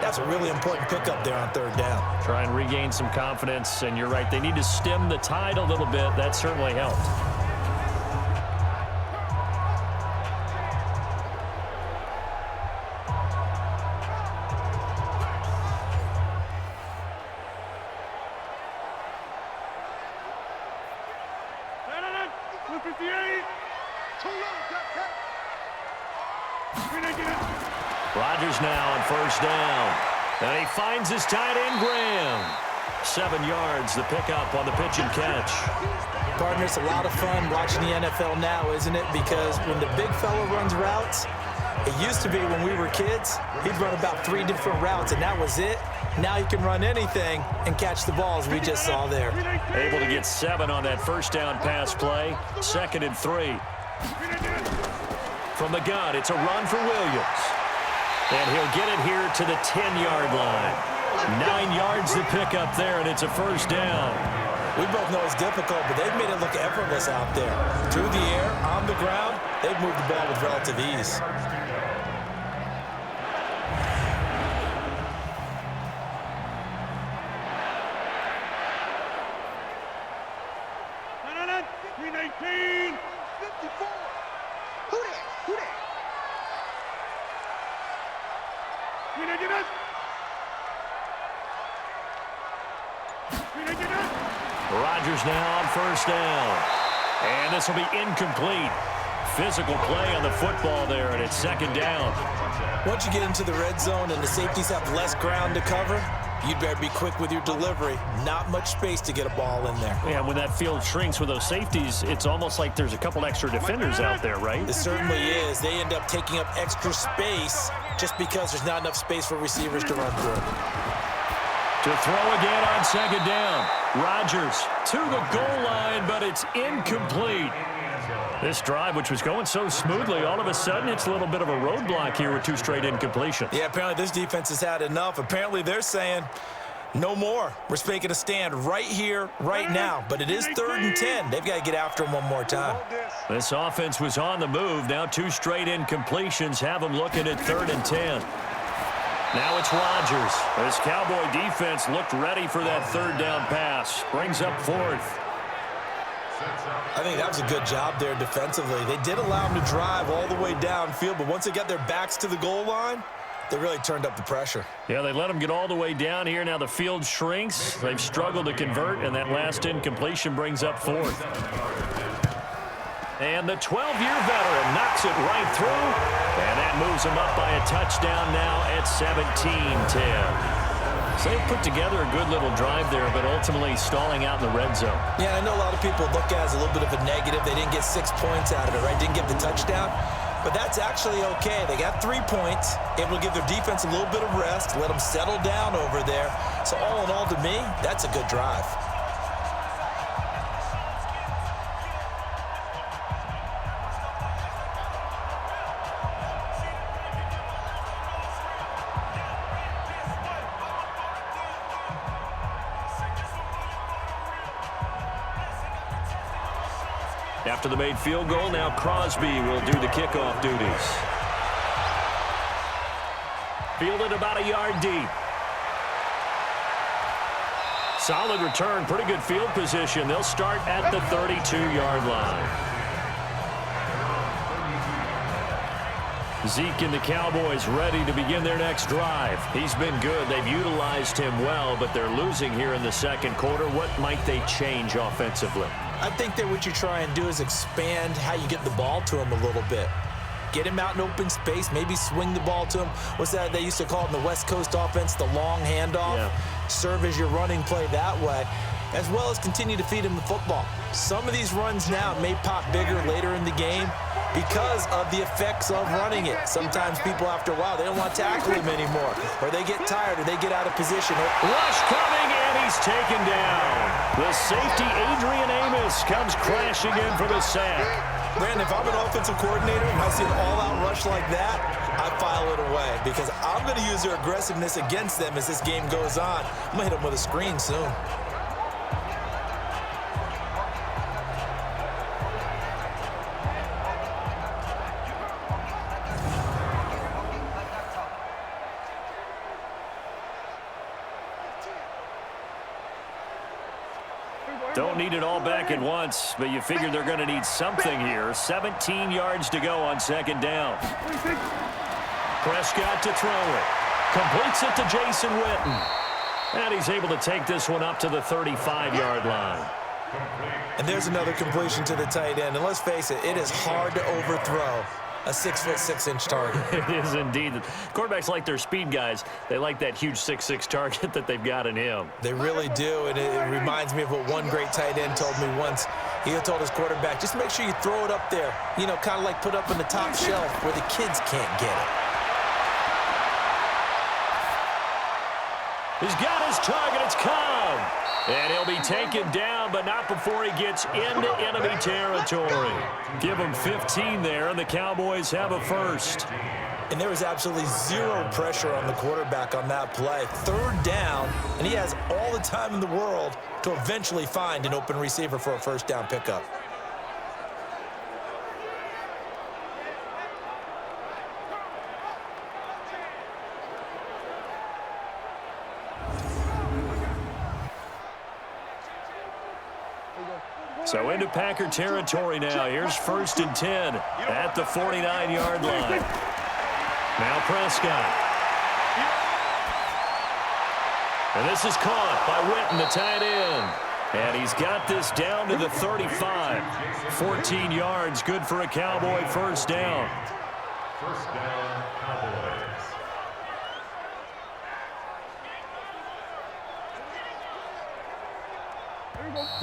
that's a really important pickup there on 3rd down. Try and regain some confidence, and you're right. They need to stem the tide a little bit. That certainly helped. Rodgers now on 1st down. And he finds his tight end, Graham. 7 yards, the pickup on the pitch and catch. Partner, it's a lot of fun watching the NFL now, isn't it? Because when the big fella runs routes, it used to be when we were kids, he'd run about 3 different routes, and that was it. Now he can run anything and catch the balls we just saw there. Able to get 7 on that 1st down pass play. 2nd and 3. From the gun, it's a run for Williams. And he'll get it here to the 10-yard line. 9 yards to pick up there, and it's a 1st down. We both know it's difficult, but they've made it look effortless out there. Through the air, on the ground, they've moved the ball with relative ease. Rodgers now on 1st down. And this will be incomplete. Physical play on the football there, and it's 2nd down. Once you get into the red zone and the safeties have less ground to cover, you'd better be quick with your delivery. Not much space to get a ball in there. Yeah, when that field shrinks with those safeties, it's almost like there's a couple extra defenders out there, right? It certainly is. They end up taking up extra space just because there's not enough space for receivers to run through. To To throw again on second down. Rodgers to the goal line, but it's incomplete. This drive, which was going so smoothly, all of a sudden it's a little bit of a roadblock here with 2 straight incompletions. Yeah, apparently this defense has had enough. Apparently they're saying no more. We're making a stand right here, right now. But it is 3rd and 10. They've got to get after him one more time. This offense was on the move. Now 2 straight incompletions have them looking at 3rd and 10. Now it's Rodgers. This Cowboy defense looked ready for that 3rd down pass. Brings up 4th. I think that was a good job there defensively. They did allow them to drive all the way downfield, but once they got their backs to the goal line, they really turned up the pressure. Yeah, they let them get all the way down here. Now the field shrinks. They've struggled to convert, and that last incompletion brings up 4th. And the 12-year veteran knocks it right through, and that moves them up by a touchdown now at 17-10. So they put together a good little drive there, but ultimately stalling out in the red zone. Yeah, I know a lot of people look at it as a little bit of a negative. They didn't get 6 points out of it, right? Didn't get the touchdown. But that's actually okay. They got 3 points, able to give their defense a little bit of rest, let them settle down over there. So all in all, to me, that's a good drive. After the made field goal, now Crosby will do the kickoff duties. Fielded about a yard deep. Solid return, pretty good field position. They'll start at the 32-yard line. Zeke and the Cowboys ready to begin their next drive. He's been good. They've utilized him well, but they're losing here in the second quarter. What might they change offensively? I think that what you try and do is expand how you get the ball to him a little bit. Get him out in open space, maybe swing the ball to him. What's that they used to call it in the West Coast offense, the long handoff? Yeah. Serve as your running play that way, as well as continue to feed him the football. Some of these runs now may pop bigger later in the game because of the effects of running it. Sometimes people, after a while, they don't want to tackle him anymore, or they get tired, or they get out of position. Rush coming, and he's taken down. The safety, Adrian Amos, comes crashing in for the sack. Brandon, if I'm an offensive coordinator and I see an all-out rush like that, I file it away because I'm going to use their aggressiveness against them as this game goes on. I'm going to hit them with a screen soon. Don't need it all back at once, but you figure they're going to need something here. 17 yards to go on second down. Prescott to throw it. Completes it to Jason Witten. And he's able to take this one up to the 35-yard line. And there's another completion to the tight end. And let's face it, it is hard to overthrow a 6'6" target. It is indeed. Quarterbacks like their speed guys. They like that huge 6'6" target that they've got in him. They really do, and it reminds me of what one great tight end told me once. He told his quarterback, just make sure you throw it up there, you know, kind of like put up on the top shelf where the kids can't get it. He's got his target. It's Cobb. And he'll be taken down, but not before he gets into enemy territory. Give him 15 there, and the Cowboys have a first. And there was absolutely zero pressure on the quarterback on that play. Third down, and he has all the time in the world to eventually find an open receiver for a first down pickup. So into Packer territory now. Here's 1st and 10 at the 49-yard line. Now Prescott. And this is caught by Witten, the tight end. And he's got this down to the 35. 14 yards, good for a Cowboy first down. First down, Cowboys.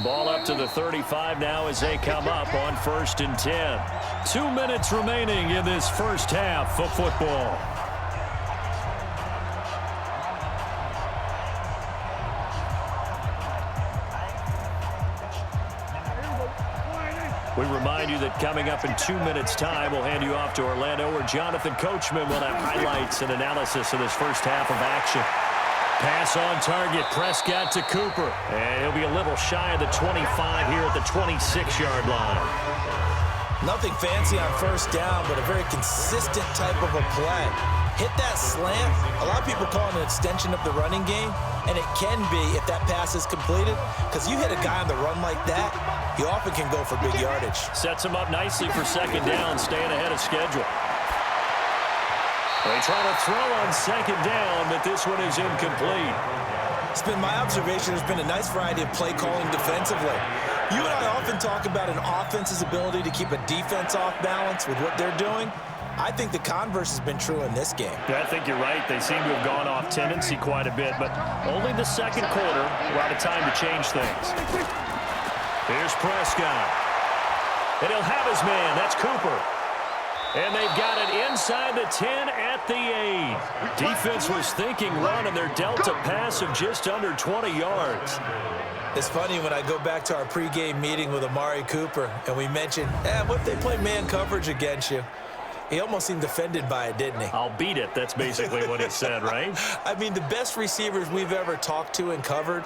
Ball up to the 35 now as they come up on 1st and 10. 2 minutes remaining in this first half of football. We remind you that coming up in 2 minutes' time, we'll hand you off to Orlando, where Jonathan Coachman will have highlights and analysis of this first half of action. Pass on target, Prescott to Cooper. And he'll be a little shy of the 25 here at the 26-yard line. Nothing fancy on first down, but a very consistent type of a play. Hit that slant. A lot of people call it an extension of the running game, and it can be if that pass is completed, because you hit a guy on the run like that, he often can go for big yardage. Sets him up nicely for second down, staying ahead of schedule. They try to throw on second down, but this one is incomplete. It's been my observation there's been a nice variety of play calling defensively. You and I often talk about an offense's ability to keep a defense off balance with what they're doing. I think the converse has been true in this game. Yeah, I think you're right. They seem to have gone off tendency quite a bit, but only the second quarter, a lot of time to change things. Here's Prescott. And he'll have his man. That's Cooper. And they've got it inside the 10 at the 8. Defense was thinking run, and they're dealt a pass of just under 20 yards. It's funny when I go back to our pregame meeting with Amari Cooper, and we mentioned, what if they play man coverage against you? He almost seemed offended by it, didn't he? I'll beat it. That's basically what he said, right? I mean, the best receivers we've ever talked to and covered,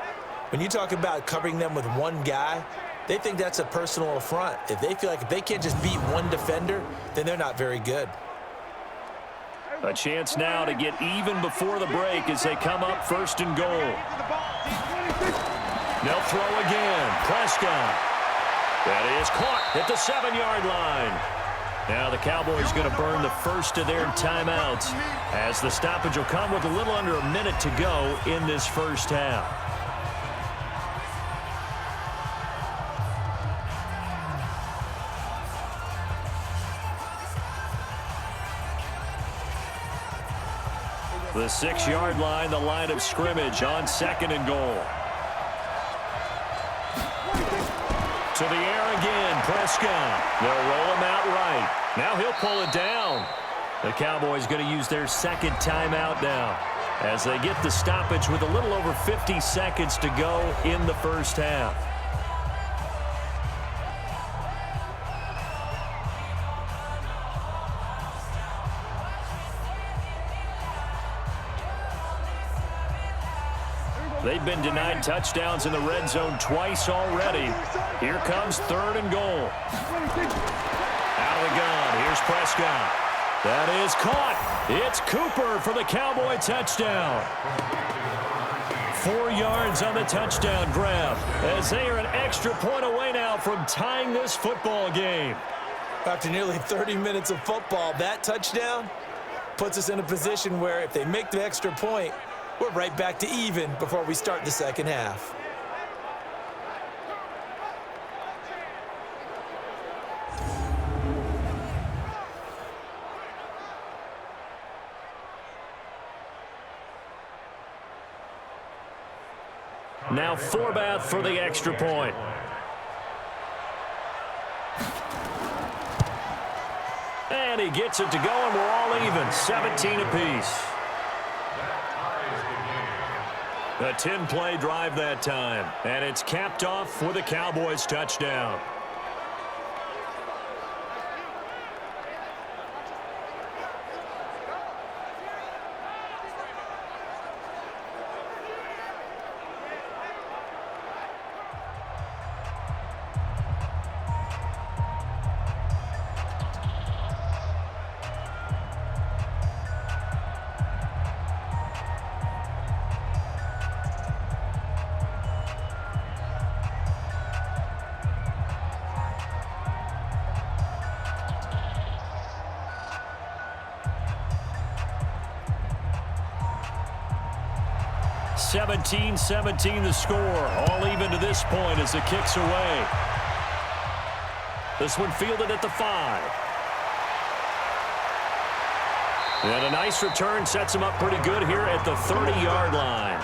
when you talk about covering them with one guy, they think that's a personal affront. If they feel like if they can't just beat one defender, then they're not very good. A chance now to get even before the break as they come up first and goal. They'll throw again. Prescott. That is caught at the 7-yard line. Now the Cowboys going to burn the first of their timeouts as the stoppage will come with a little under a minute to go in this first half. The 6-yard line, the line of scrimmage on second and goal. To the air again, Prescott. They'll roll him out right. Now he'll pull it down. The Cowboys going to use their second timeout now as they get the stoppage with a little over 50 seconds to go in the first half. They've been denied touchdowns in the red zone twice already. Here comes third and goal. Out of the gun. Here's Prescott. That is caught. It's Cooper for the Cowboy touchdown. 4 yards on the touchdown grab as they are an extra point away now from tying this football game. After nearly 30 minutes of football, that touchdown puts us in a position where if they make the extra point, we're right back to even before we start the second half. Now Forbath for the extra point. And he gets it to go, and we're all even, 17 apiece. A 10-play drive that time, and it's capped off with a Cowboys touchdown. (17-17) the score. All even to this point as the kick's away. This one fielded at the 5. And a nice return sets him up pretty good here at the 30-yard line.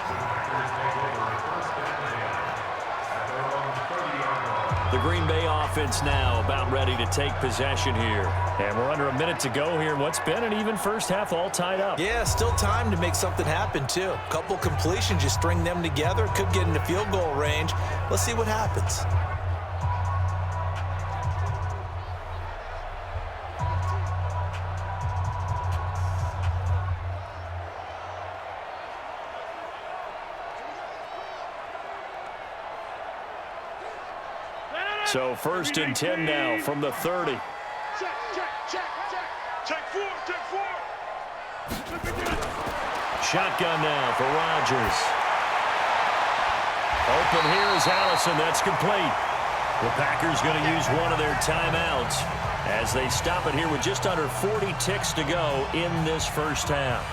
The Green Bay offense now about ready to take possession here. And we're under a minute to go here in what's been an even first half, all tied up. Yeah, still time to make something happen, too. A couple completions, you string them together, could get into field goal range. Let's see what happens. 2nd and 10 So 1st and 10 now from the 30. Check, check, check, check. Check 4, check 4. Shotgun now for Rodgers. Open here is Allison. That's complete. The Packers going to use one of their timeouts as they stop it here with just under 40 ticks to go in this first half.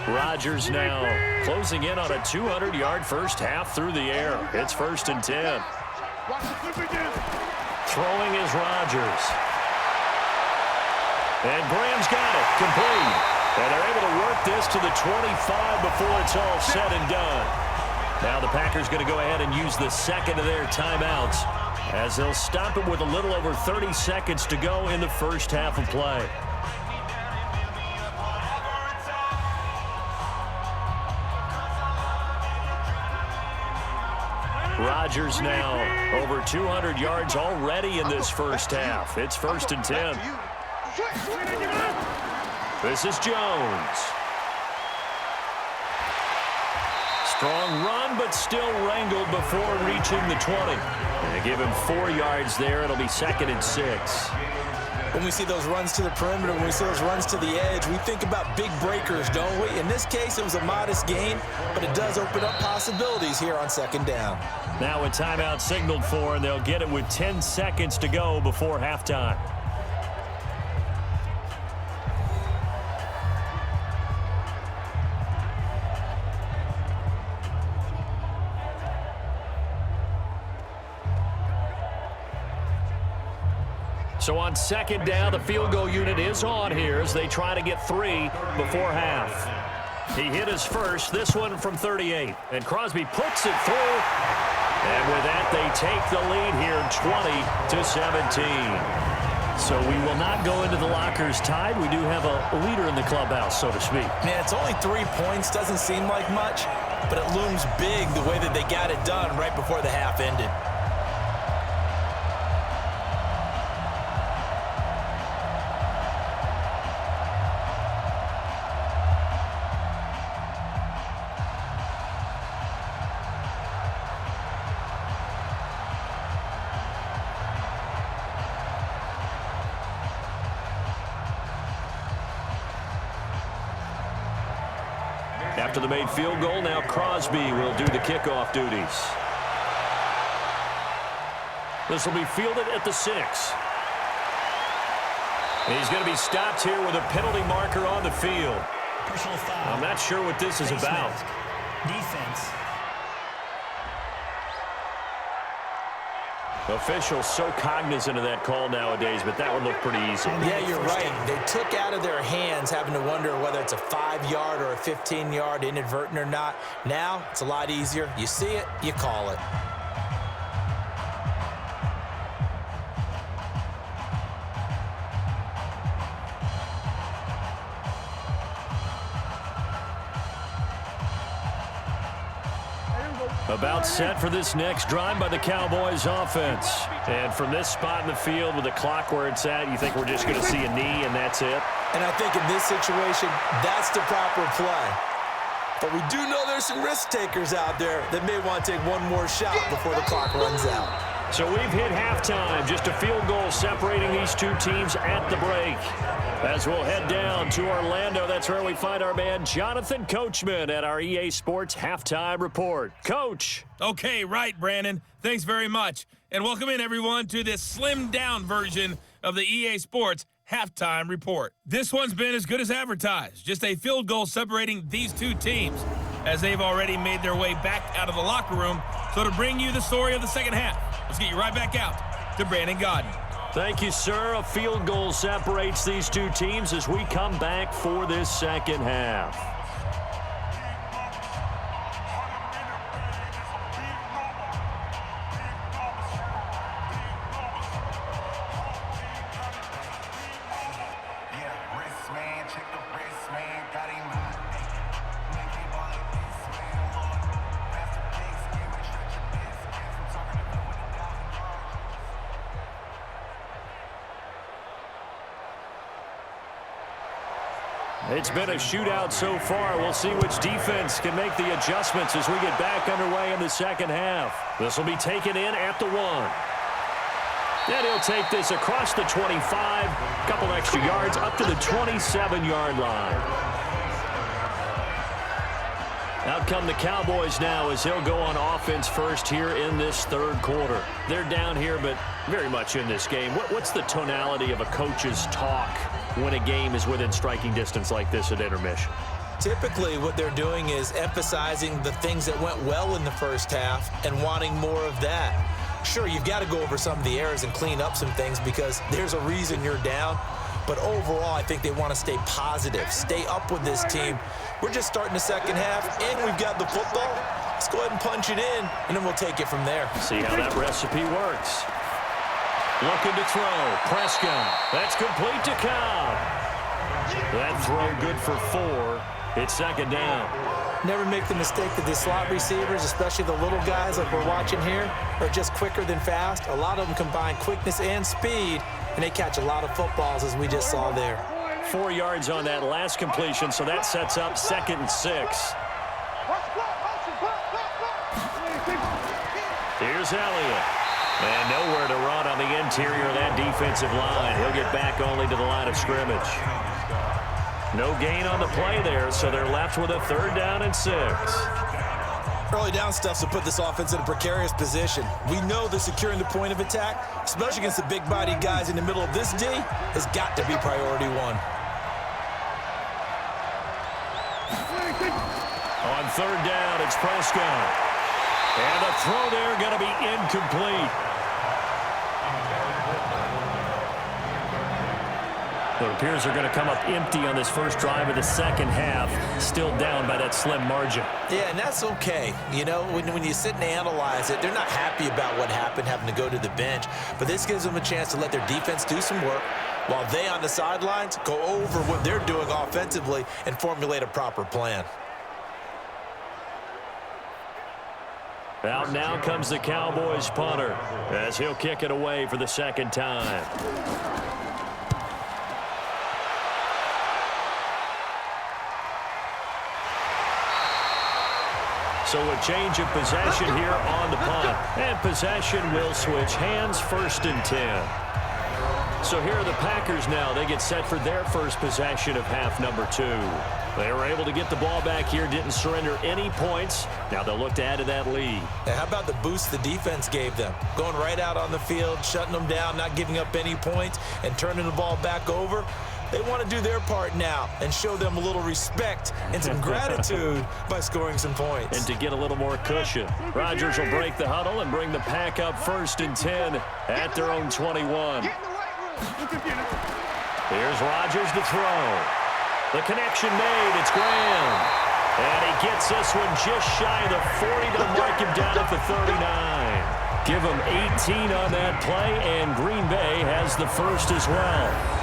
Rodgers now closing in on a 200-yard first half through the air. It's 1st and 10. Throwing is Rodgers. And Graham's got it. Complete. And they're able to work this to the 25 before it's all said and done. Now the Packers going to go ahead and use the second of their timeouts as they'll stop it with a little over 30 seconds to go in the first half of play. Rodgers now over 200 yards already in this first half. It's 1st and 10. This is Jones. Strong run, but still wrangled before reaching the 20. And they give him 4 yards there. It'll be 2nd and 6. When we see those runs to the perimeter, when we see those runs to the edge, we think about big breakers, don't we? In this case, it was a modest gain, but it does open up possibilities here on 2nd down. Now a timeout signaled for, and they'll get it with 10 seconds to go before halftime. So on 2nd down, the field goal unit is on here as they try to get 3 before half. He hit his first, this one from 38. And Crosby puts it through. And with that, they take the lead here 20-17. So we will not go into the lockers tied. We do have a leader in the clubhouse, so to speak. Man, it's only 3 points. Doesn't seem like much, but it looms big the way that they got it done right before the half ended. After the made field goal, now Crosby will do the kickoff duties. This will be fielded at the 6. He's going to be stopped here with a penalty marker on the field. Personal foul. I'm not sure what this is about. Defense. Officials so cognizant of that call nowadays, but that one looked pretty easy. Yeah, you're right. They took out of their hands having to wonder whether it's a 5-yard or a 15-yard inadvertent or not. Now, it's a lot easier. You see it, you call it. About set for this next drive by the Cowboys offense. And from this spot in the field with the clock where it's at, you think we're just going to see a knee and that's it? And I think in this situation, that's the proper play. But we do know there's some risk takers out there that may want to take one more shot before the clock runs out. So we've hit halftime. Just a field goal separating these two teams at the break. As we'll head down to Orlando, that's where we find our man Jonathan Coachman at our EA Sports Halftime Report. Coach. Okay, right, Brandon. Thanks very much. And welcome in, everyone, to this slimmed-down version of the EA Sports Halftime Report. This one's been as good as advertised. Just a field goal separating these two teams as they've already made their way back out of the locker room. So to bring you the story of the second half, let's get you right back out to Brandon Godden. Thank you, sir. A field goal separates these two teams as we come back for this second half. It's been a shootout so far. We'll see which defense can make the adjustments as we get back underway in the second half. This will be taken in at the 1. And he'll take this across the 25, a couple extra yards up to the 27-yard line. Out come the Cowboys now as he'll go on offense first here in this third quarter. They're down here, but very much in this game. What's the tonality of a coach's talk when a game is within striking distance like this at intermission? Typically, what they're doing is emphasizing the things that went well in the first half and wanting more of that. Sure, you've got to go over some of the errors and clean up some things because there's a reason you're down. But overall, I think they want to stay positive, stay up with this team. We're just starting the second half, and we've got the football. Let's go ahead and punch it in, and then we'll take it from there. See how that recipe works. Looking to throw. Prescott. That's complete to Cobb. That throw good for 4. It's second down. Never make the mistake that the slot receivers, especially the little guys like we're watching here, are just quicker than fast. A lot of them combine quickness and speed, and they catch a lot of footballs, as we just saw there. 4 yards on that last completion, so that sets up 2nd and 6. Here's Elliott. And nowhere to run on the interior of that defensive line. He'll get back only to the line of scrimmage. No gain on the play there, so they're left with a 3rd down and 6. Early down stuff to put this offense in a precarious position. We know that securing the point of attack, especially against the big-bodied guys in the middle of this D, has got to be priority 1. On 3rd down, it's Prescott. And the throw there going to be incomplete. It appears they're going to come up empty on this first drive of the second half, still down by that slim margin. Yeah, and that's okay. You know, when you sit and analyze it, they're not happy about what happened, having to go to the bench. But this gives them a chance to let their defense do some work while they on the sidelines go over what they're doing offensively and formulate a proper plan. Out now comes the Cowboys punter as he'll kick it away for the second time. So a change of possession here on the punt. And possession will switch hands, 1st and 10. So here are the Packers now. They get set for their first possession of half number 2. They were able to get the ball back here, didn't surrender any points. Now they'll look to add to that lead. Now, how about the boost the defense gave them? Going right out on the field, shutting them down, not giving up any points, and turning the ball back over. They want to do their part now and show them a little respect and some gratitude by scoring some points. And to get a little more cushion, Rodgers will break the huddle and bring the pack up 1st and 10 at their own 21. Here's Rodgers to throw. The connection made. It's Graham. And he gets this one just shy of the 40. They'll mark him down at the 39. Give him 18 on that play, and Green Bay has the first as well.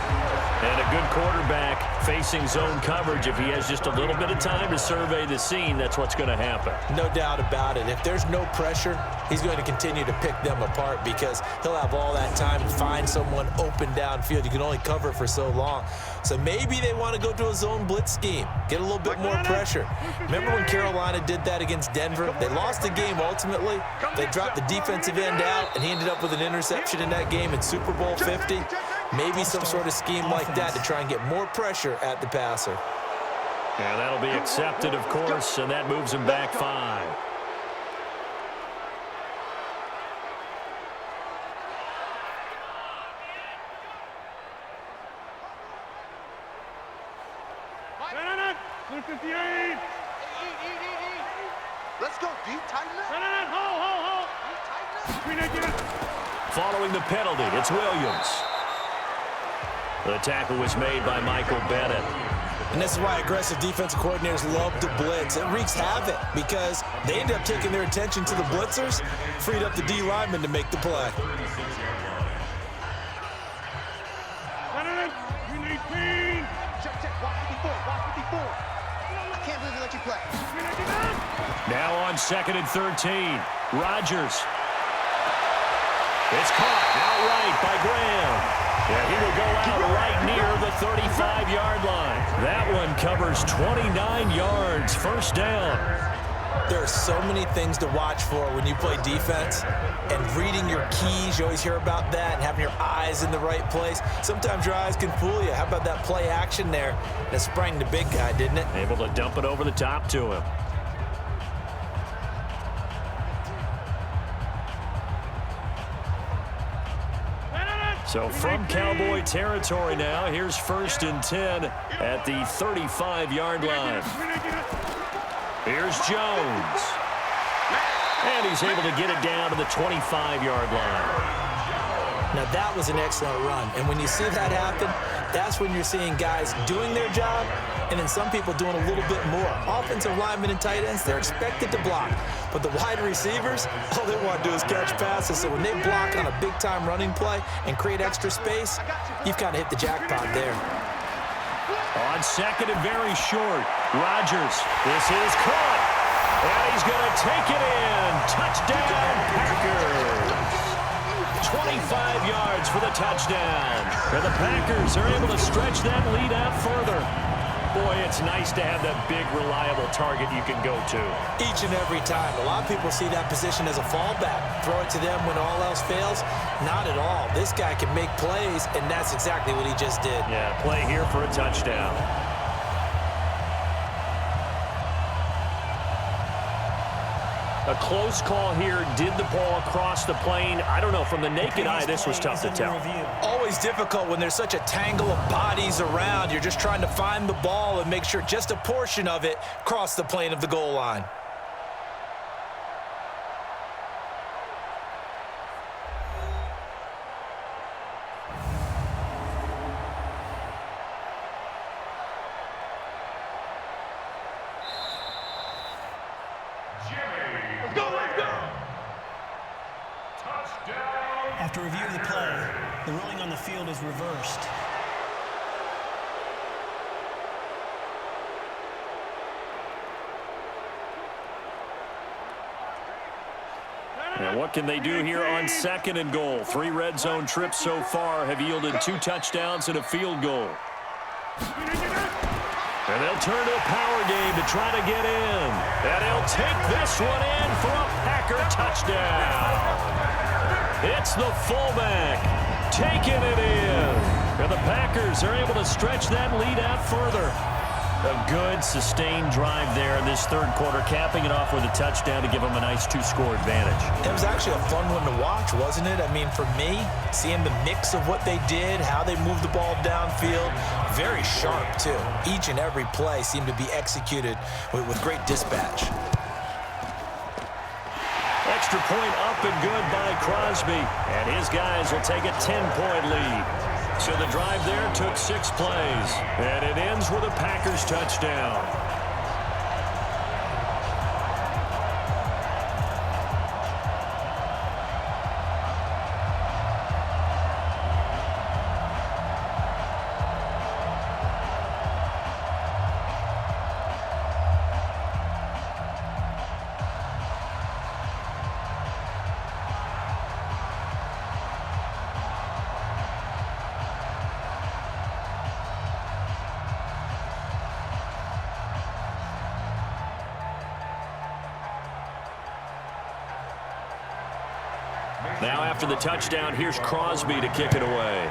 And a good quarterback facing zone coverage. If he has just a little bit of time to survey the scene, that's what's going to happen. No doubt about it. If there's no pressure, he's going to continue to pick them apart because he'll have all that time to find someone open downfield. You can only cover for so long. So maybe they want to go to a zone blitz scheme, get a little bit more pressure. Remember when Carolina did that against Denver? They lost the game ultimately. They dropped the defensive end out, and he ended up with an interception in that game in Super Bowl 50. Maybe some sort of scheme like that to try and get more pressure at the passer. And that'll be accepted, of course, and that moves him back 5. Let's go, D. Tighten up. Following the penalty, it's Williams. The tackle was made by Michael Bennett. And this is why aggressive defensive coordinators love to blitz. It wreaks havoc because they end up taking their attention to the blitzers, freed up the D lineman to make the play. Now on 2nd and 13, Rodgers. It's caught outright by Graham. And he will go out right near the 35-yard line. That one covers 29 yards, first down. There are so many things to watch for when you play defense, and reading your keys, you always hear about that, and having your eyes in the right place. Sometimes your eyes can fool you. How about that play action there that sprang the big guy, didn't it? Able to dump it over the top to him. So from Cowboy territory now, here's 1st and 10 at the 35-yard line. Here's Jones. And he's able to get it down to the 25-yard line. Now, that was an excellent run. And when you see that happen, that's when you're seeing guys doing their job and then some people doing a little bit more. Offensive linemen and tight ends, they're expected to block. But the wide receivers, all they want to do is catch passes. So when they block on a big-time running play and create extra space, you've kind of hit the jackpot there. On 2nd and very short, Rodgers. This is caught. And he's going to take it in. Touchdown, Packers. 25 yards for the touchdown. And the Packers are able to stretch that lead out further. Boy, it's nice to have that big, reliable target you can go to. Each and every time. A lot of people see that position as a fallback. Throw it to them when all else fails. Not at all. This guy can make plays, and that's exactly what he just did. Yeah, play here for a touchdown. A close call here. Did the ball across the plane? I don't know. From the naked eye, this was tough to tell. Always difficult when there's such a tangle of bodies around. You're just trying to find the ball and make sure just a portion of it crossed the plane of the goal line. After review of the play, the ruling on the field is reversed. And what can they do here on 2nd and goal? 3 red zone trips so far have yielded 2 touchdowns and a field goal. And they'll turn to a power game to try to get in. And he'll take this one in for a Packer touchdown. It's the fullback taking it in. And the Packers are able to stretch that lead out further. A good, sustained drive there in this 3rd quarter, capping it off with a touchdown to give them a nice 2-score advantage. It was actually a fun one to watch, wasn't it? I mean, for me, seeing the mix of what they did, how they moved the ball downfield, very sharp, too. Each and every play seemed to be executed with great dispatch. Extra point up and good by Crosby. And his guys will take a 10-point lead. So the drive there took 6 plays. And it ends with a Packers touchdown. Now after the touchdown, here's Crosby to kick it away.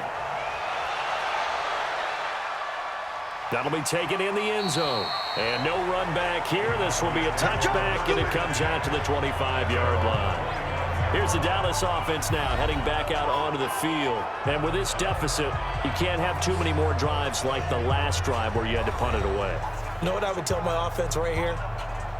That'll be taken in the end zone. And no run back here. This will be a touchback, and it comes out to the 25-yard line. Here's the Dallas offense now heading back out onto the field. And with this deficit, you can't have too many more drives like the last drive where you had to punt it away. You know what I would tell my offense right here?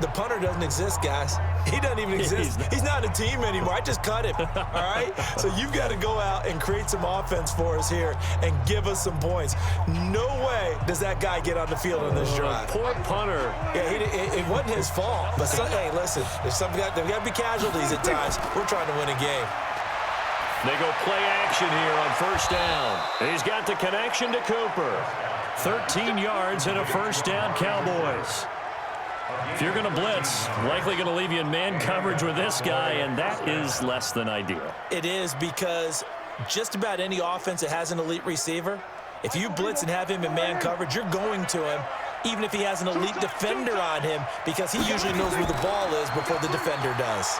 The punter doesn't exist, guys. He doesn't even exist. He's not a team anymore. I just cut him, all right? So you've got to go out and create some offense for us here and give us some points. No way does that guy get on the field on this drive. Poor punter. Yeah, it wasn't his fault. But, hey, listen, there's got to be casualties at times. We're trying to win a game. They go play action here on 1st down. He's got the connection to Cooper. 13 yards and a 1st down, Cowboys. If you're going to blitz, likely going to leave you in man coverage with this guy, and that is less than ideal. It is, because just about any offense that has an elite receiver, if you blitz and have him in man coverage, you're going to him, even if he has an elite defender on him, because he usually knows where the ball is before the defender does.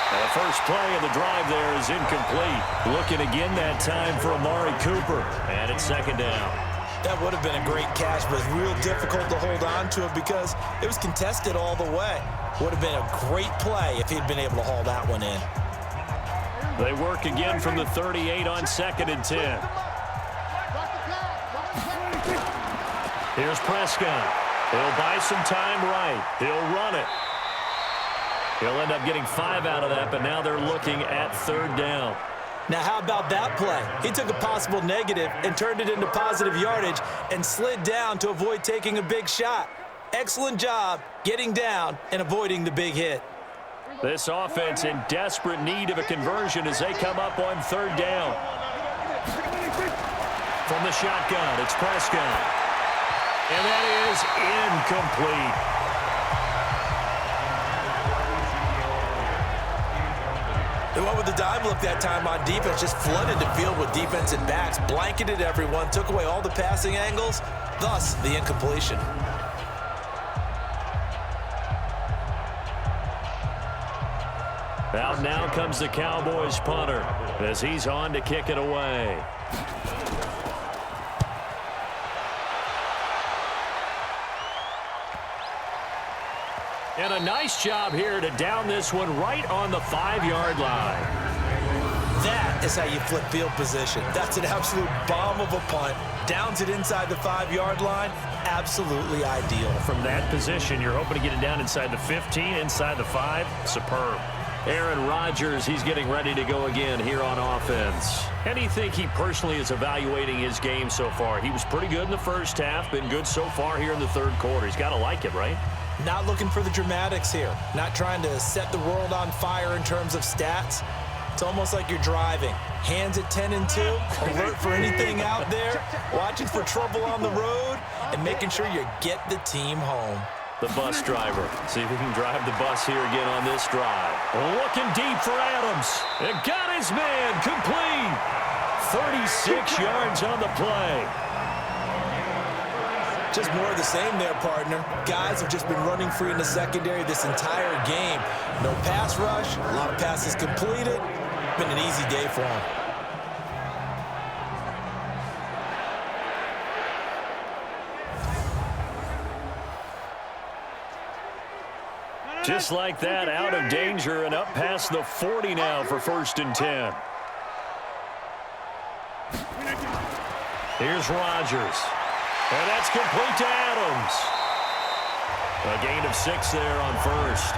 And the first play of the drive there is incomplete. Looking again that time for Amari Cooper. And it's second down. That would have been a great catch, but it's real difficult to hold on to it because it was contested all the way. Would have been a great play if he'd been able to haul that one in. They work again from the 38 on 2nd and 10. Here's Prescott. He'll buy some time right. He'll run it. He'll end up getting 5 out of that, but now they're looking at 3rd down. Now, how about that play? He took a possible negative and turned it into positive yardage and slid down to avoid taking a big shot. Excellent job getting down and avoiding the big hit. This offense in desperate need of a conversion as they come up on 3rd down. From the shotgun, it's Prescott. And that is incomplete. They went with the dive look that time on defense, just flooded the field with defensive backs, blanketed everyone, took away all the passing angles, thus the incompletion. Out now comes the Cowboys punter as he's on to kick it away. And a nice job here to down this one right on the 5-yard line. That is how you flip field position. That's an absolute bomb of a punt. Downs it inside the 5-yard line. Absolutely ideal. From that position, you're hoping to get it down inside the 15, inside the 5. Superb. Aaron Rodgers, he's getting ready to go again here on offense. How do you think he personally is evaluating his game so far? He was pretty good in the first half, been good so far here in the 3rd quarter. He's got to like it, right? Not looking for the dramatics here. Not trying to set the world on fire in terms of stats. It's almost like you're driving. Hands at 10 and 2, alert for anything out there, watching for trouble on the road, and making sure you get the team home. The bus driver. See if he can drive the bus here again on this drive. Looking deep for Adams. And got his man complete. 36 yards on the play. Just more of the same there, partner. Guys have just been running free in the secondary this entire game. No pass rush, a lot of passes completed. Been an easy day for them. Just like that, out of danger and up past the 40 now for 1st and 10. Here's Rodgers. And that's complete to Adams. A gain of 6 there on 1st.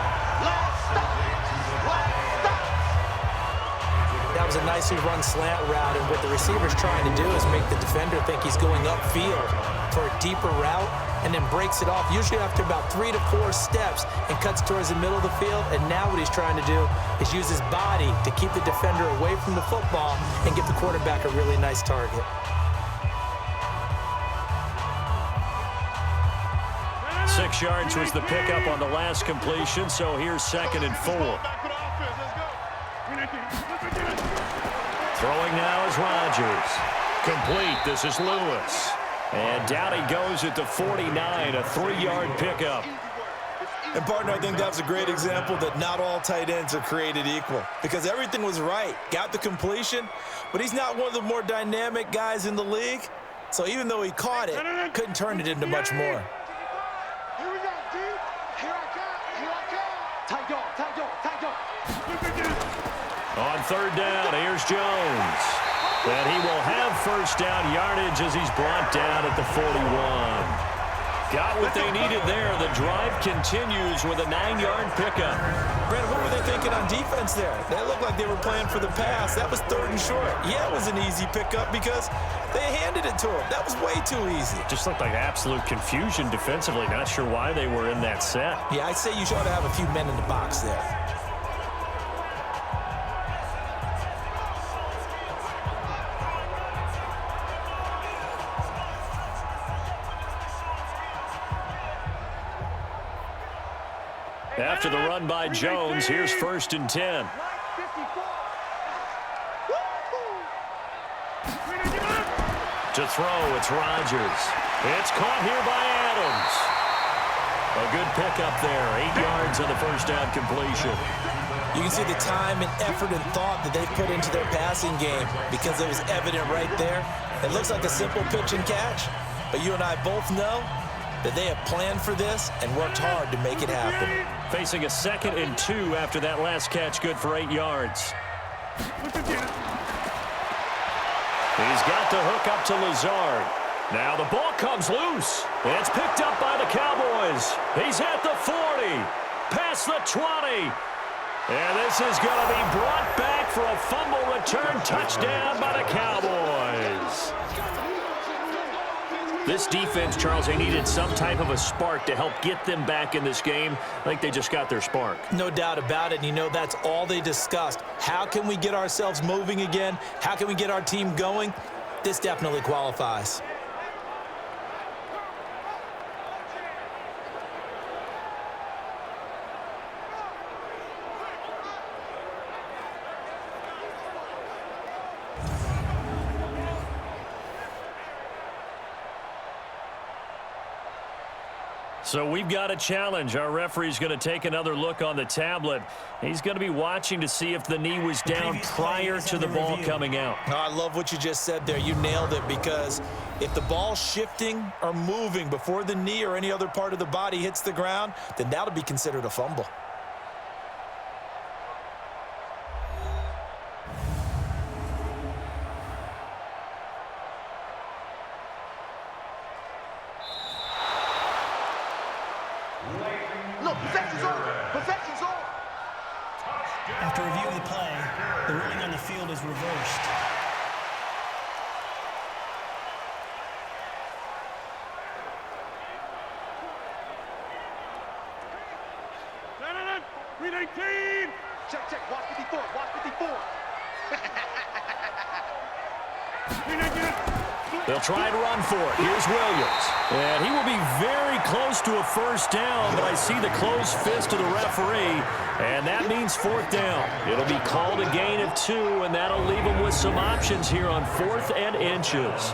That was a nicely run slant route, and what the receiver's trying to do is make the defender think he's going upfield for a deeper route, and then breaks it off, usually after about 3 to 4 steps, and cuts towards the middle of the field. And now what he's trying to do is use his body to keep the defender away from the football and give the quarterback a really nice target. Six yards was the pickup on the last completion, so here's 2nd and 4. Throwing now is Rodgers. Complete. This is Lewis. And down he goes at the 49, a 3-yard pickup. And, partner, I think that was a great example that not all tight ends are created equal, because everything was right. Got the completion, but he's not one of the more dynamic guys in the league. So even though he caught it, couldn't turn it into much more. On 3rd down, here's Jones. And he will have 1st down yardage as he's brought down at the 41. Got what they needed there. The drive continues with a 9-yard pickup. Brad, what were they thinking on defense there? That looked like they were playing for the pass. That was 3rd and short. Yeah, it was an easy pickup because they handed it to him. That was way too easy. Just looked like absolute confusion defensively. Not sure why they were in that set. Yeah, I'd say you ought to have a few men in the box there. After the run by Jones, here's 1st and 10. To throw, it's Rodgers. It's caught here by Adams. A good pickup there. 8 yards on the first down completion. You can see the time and effort and thought that they've put into their passing game because it was evident right there. It looks like a simple pitch and catch, but you and I both know that they have planned for this and worked hard to make it happen. Facing a 2nd and 2 after that last catch, good for 8 yards. He's got the hook up to Lazard. Now the ball comes loose. It's picked up by the Cowboys. He's at the 40, past the 20. And this is going to be brought back for a fumble return touchdown by the Cowboys. This defense, Charles, they needed some type of a spark to help get them back in this game. I think they just got their spark. No doubt about it. And you know, that's all they discussed. How can we get ourselves moving again? How can we get our team going? This definitely qualifies. So we've got a challenge. Our referee's going to take another look on the tablet. He's going to be watching to see if the knee was down prior to the ball coming out. Oh, I love what you just said there. You nailed it, because if the ball's shifting or moving before the knee or any other part of the body hits the ground, then that'll be considered a fumble. Look, possession's over. Possession's over. After reviewing the play, the ruling on the field is reversed. Read 18. Check, check. Watch 54. Watch 54. They'll try to run for it. Here's Williams. And he will be very close to a first down, but I see the closed fist of the referee, and that means 4th down. It'll be called a gain of 2, and that'll leave them with some options here on 4th and inches.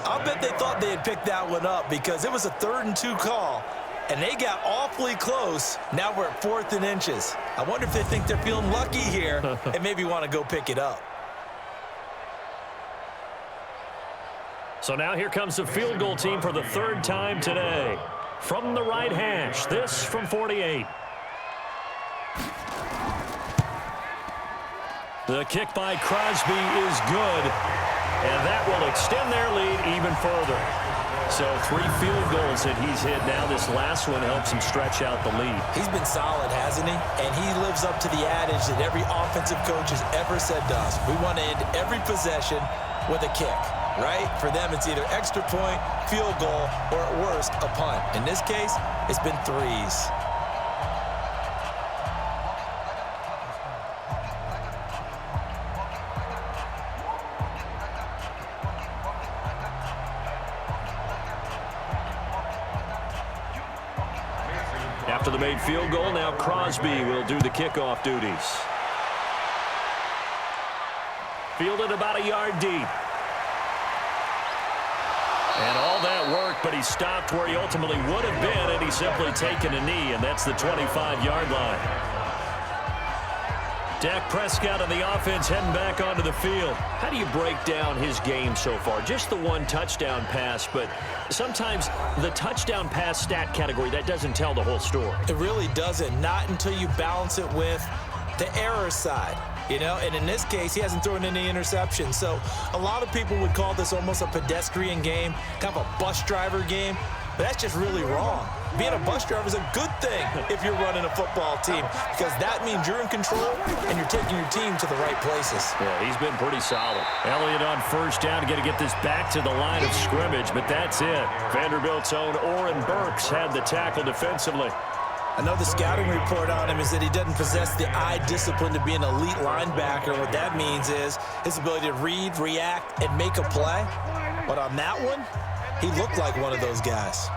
I'll bet they thought they had picked that one up, because it was a 3rd and 2 call, and they got awfully close. Now we're at 4th and inches. I wonder if they think they're feeling lucky here and maybe want to go pick it up. So now here comes the field goal team for the 3rd time today. From the right hash, this from 48. The kick by Crosby is good, and that will extend their lead even further. So 3 field goals that he's hit now. This last one helps him stretch out the lead. He's been solid, hasn't he? And he lives up to the adage that every offensive coach has ever said to us. We want to end every possession with a kick, right? For them, it's either extra point, field goal, or at worst, a punt. In this case, it's been 3s. After the made field goal, now Crosby will do the kickoff duties. Fielded about a yard deep. And all that work, but he stopped where he ultimately would have been, and he's simply taken a knee, and that's the 25-yard line. Dak Prescott and the offense heading back onto the field. How do you break down his game so far? Just the 1 touchdown pass, but sometimes the touchdown pass stat category, that doesn't tell the whole story. It really doesn't, not until you balance it with the error side. You know, and in this case, he hasn't thrown any interceptions. So a lot of people would call this almost a pedestrian game, kind of a bus driver game. But that's just really wrong. Being a bus driver is a good thing if you're running a football team, because that means you're in control and you're taking your team to the right places. Yeah, he's been pretty solid. Elliott on first down, got to get this back to the line of scrimmage, but that's it. Vanderbilt's own Oren Burks had the tackle defensively. I know the scouting report on him is that he doesn't possess the eye discipline to be an elite linebacker. What that means is his ability to read, react, and make a play. But on that one, he looked like one of those guys.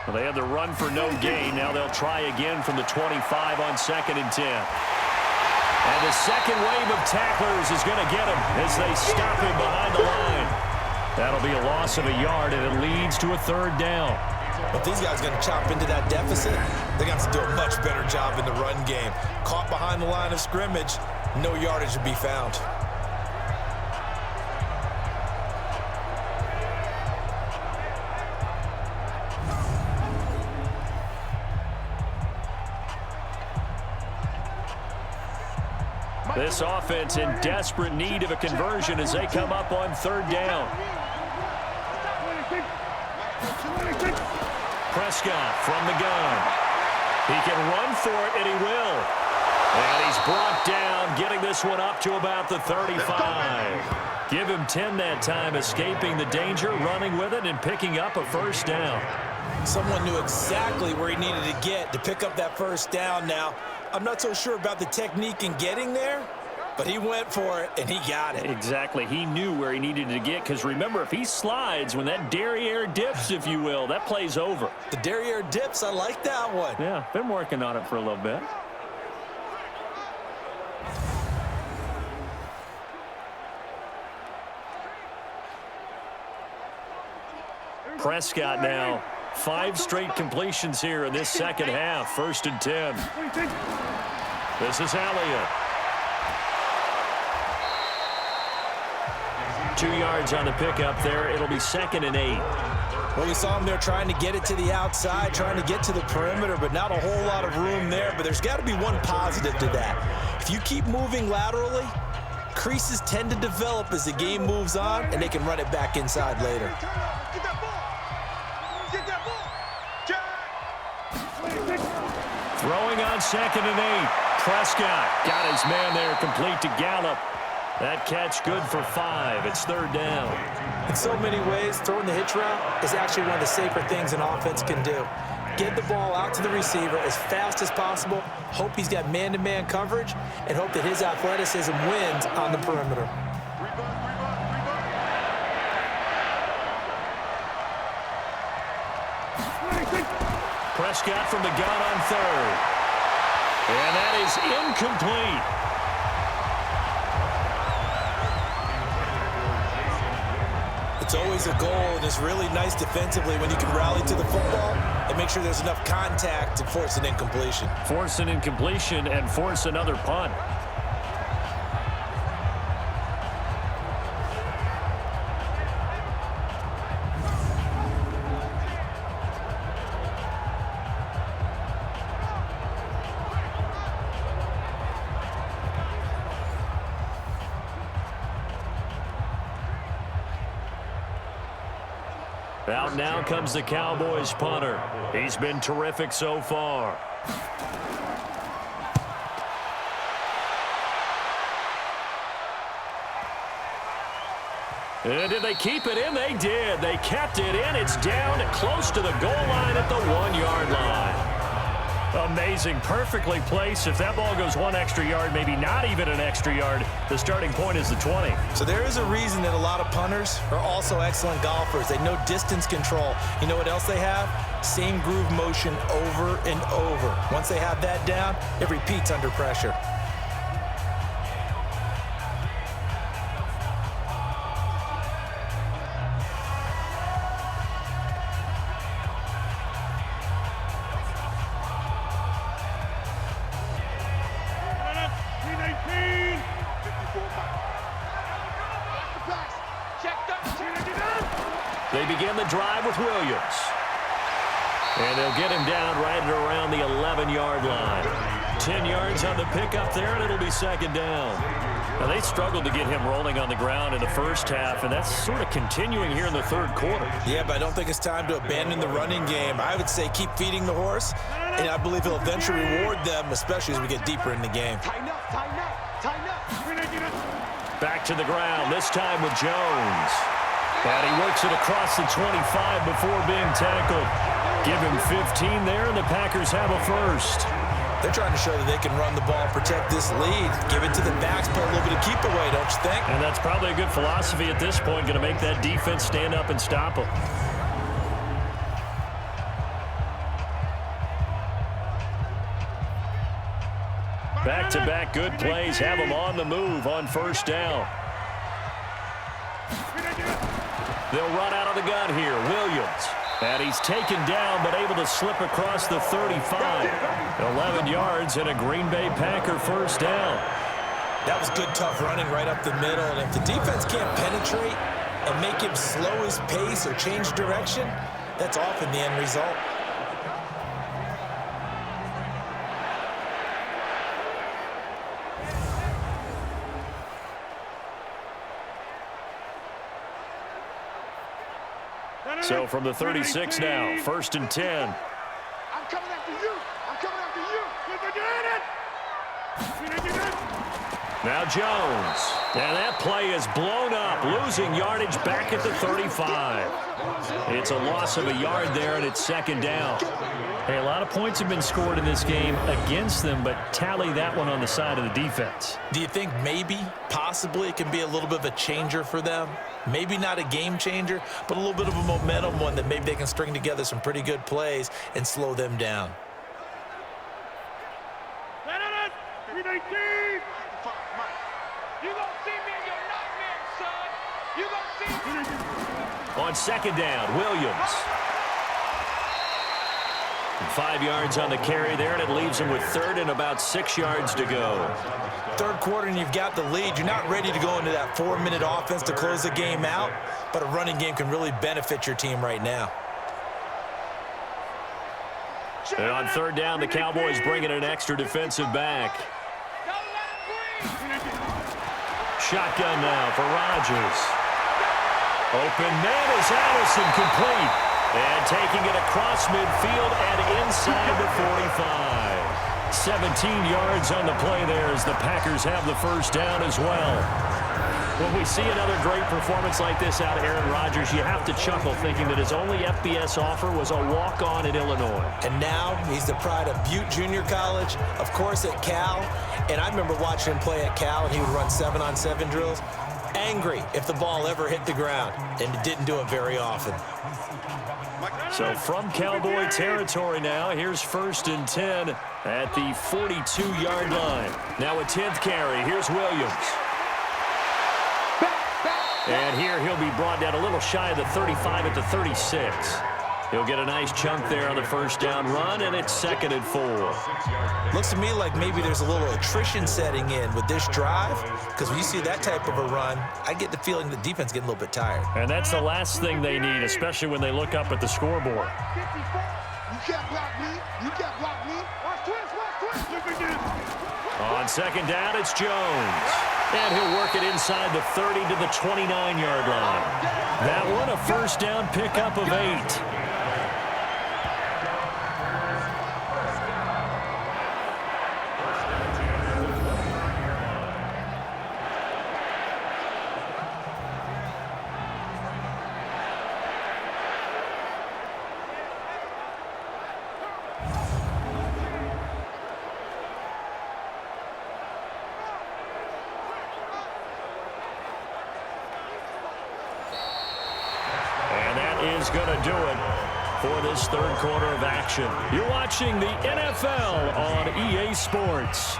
Well, they had the run for no gain. Now they'll try again from the 25 on 2nd and 10. And the second wave of tacklers is going to get him as they stop him behind the line. That'll be a loss of a yard, and it leads to a third down. If these guys are going to chop into that deficit, they're going to have to do a much better job in the run game. Caught behind the line of scrimmage, no yardage to be found. This offense in desperate need of a conversion as they come up on third down. Prescott from the gun. He can run for it, and he will. And he's brought down, getting this one up to about the 35. Give him 10 that time, escaping the danger, running with it, and picking up a first down. Someone knew exactly where he needed to get to pick up that first down now. I'm not so sure about the technique in getting there, but he went for it, and he got it. Exactly. He knew where he needed to get, because remember, if he slides, when that derriere dips, if you will, that play's over. The derriere dips, I like that one. Yeah, been working on it for a little bit. Prescott now. 5 straight completions here in this second half. 1st and 10. This is Elliott. 2 yards on the pickup there. It'll be 2nd and 8. Well, we saw him there trying to get it to the outside, trying to get to the perimeter, but not a whole lot of room there. But there's got to be one positive to that. If you keep moving laterally, creases tend to develop as the game moves on, and they can run it back inside later. Throwing on 2nd and 8. Prescott got his man there, complete to Gallup. That catch good for 5. It's 3rd down. In so many ways, throwing the hitch route is actually one of the safer things an offense can do. Get the ball out to the receiver as fast as possible, hope he's got man-to-man coverage, and hope that his athleticism wins on the perimeter. Prescott from the gun on 3rd. And that is incomplete. It's always a goal, and it's really nice defensively when you can rally to the football and make sure there's enough contact to force an incompletion. Force an incompletion and force another punt. Out now comes the Cowboys punter. He's been terrific so far. And did they keep it in? They did. They kept it in. It's down close to the goal line at the 1-yard line. Amazing. Perfectly placed. If that ball goes 1 extra yard, maybe not even an extra yard, the starting point is the 20. So there is a reason that a lot of punters are also excellent golfers. They know distance control. You know what else they have? Same groove motion over and over. Once they have that down, it repeats under pressure. They begin the drive with Williams. And they'll get him down right at around the 11-yard line. 10 yards on the pickup there, and it'll be 2nd down. Now, they struggled to get him rolling on the ground in the first half, and that's sort of continuing here in the 3rd quarter. Yeah, but I don't think it's time to abandon the running game. I would say keep feeding the horse, and I believe he'll eventually reward them, especially as we get deeper in the game. Back to the ground, this time with Jones. And he works it across the 25 before being tackled. Give him 15 there, and the Packers have a first. They're trying to show that they can run the ball, protect this lead. Give it to the backs, play a little bit of keep away, don't you think? And that's probably a good philosophy at this point, going to make that defense stand up and stop them. Back-to-back good plays have them on the move on 1st down. They'll run out of the gun here. Williams. And he's taken down, but able to slip across the 35. 11 yards and a Green Bay Packer first down. That was good, tough running right up the middle. And if the defense can't penetrate and make him slow his pace or change direction, that's often the end result. So from the 36 now, 1st and 10. I'm coming after you. I'm coming after you. Now Jones. And that play is blown up, losing yardage back at the 35. It's a loss of a yard there, and it's 2nd down. Hey, a lot of points have been scored in this game against them, but tally that one on the side of the defense. Do you think maybe, possibly, it can be a little bit of a changer for them? Maybe not a game changer, but a little bit of a momentum one that maybe they can string together some pretty good plays and slow them down. You gonna see me in your nightmares, son. You gonna see me. On 2nd down, Williams. 5 yards on the carry there, and it leaves him with 3rd and about 6 yards to go. 3rd quarter and you've got the lead. You're not ready to go into that 4-minute offense to close the game out, but a running game can really benefit your team right now. And on 3rd down, the Cowboys bring in an extra defensive back. Shotgun now for Rodgers. Open man is Allison, complete. And taking it across midfield and inside the 45. 17 yards on the play there as the Packers have the first down as well. When we see another great performance like this out of Aaron Rodgers, you have to chuckle thinking that his only FBS offer was a walk-on at Illinois. And now he's the pride of Butte Junior College, of course at Cal. And I remember watching him play at Cal, and he would run 7-on-7 drills. Angry if the ball ever hit the ground, and it didn't do it very often. So from Cowboy territory now, here's 1st and 10 at the 42-yard line. Now a 10th carry. Here's Williams. And here he'll be brought down a little shy of the 35 at the 36. He'll get a nice chunk there on the first down run, and it's 2nd and 4. Looks to me like maybe there's a little attrition setting in with this drive, because when you see that type of a run, I get the feeling the defense is getting a little bit tired. And that's the last thing they need, especially when they look up at the scoreboard. You can't block me. You can't block me. Watch twist. Look again. On 2nd down, it's Jones. And he'll work it inside the 30 to the 29-yard line. That one, a first down pickup of 8. Is going to do it for this 3rd quarter of action. You're watching the NFL on EA Sports.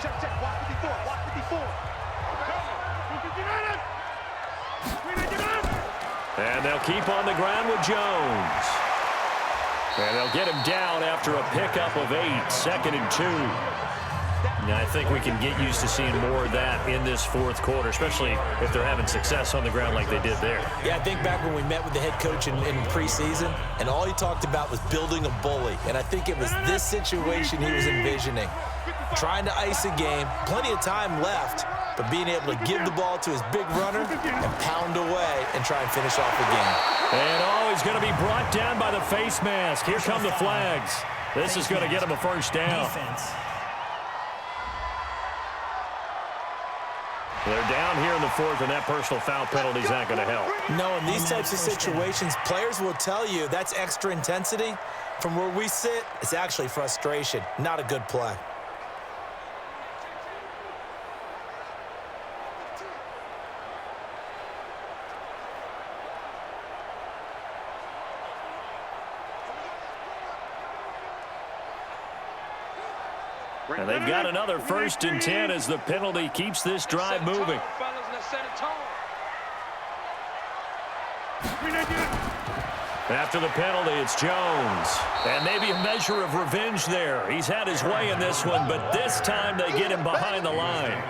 Check. Watch 54. And they'll keep on the ground with Jones. And they'll get him down after a pickup of 8, 2nd and 2. Now, I think we can get used to seeing more of that in this 4th quarter, especially if they're having success on the ground like they did there. Yeah, I think back when we met with the head coach in preseason, and all he talked about was building a bully. And I think it was this situation he was envisioning. Trying to ice a game, plenty of time left, but being able to give the ball to his big runner and pound away and try and finish off the game. And he's going to be brought down by the face mask. Here come the flags. This is going to get him a first down. Defense. They're down here in the 4th, and that personal foul penalty is not going to help. No, in these types of situations, players will tell you that's extra intensity. From where we sit, it's actually frustration, not a good play. And they've got another 1st and 10 as the penalty keeps this drive moving. After the penalty, it's Jones. And maybe a measure of revenge there. He's had his way in this one, but this time they get him behind the line.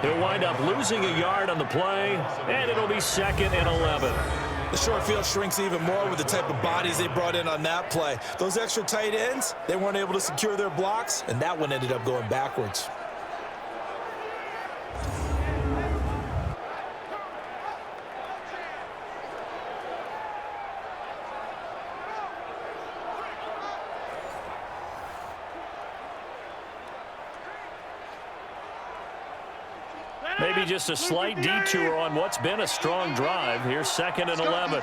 He'll wind up losing a yard on the play, and it'll be 2nd and 11. The short field shrinks even more with the type of bodies they brought in on that play. Those extra tight ends, they weren't able to secure their blocks, and that one ended up going backwards. Maybe just a slight detour on what's been a strong drive. Here's 2nd and 11.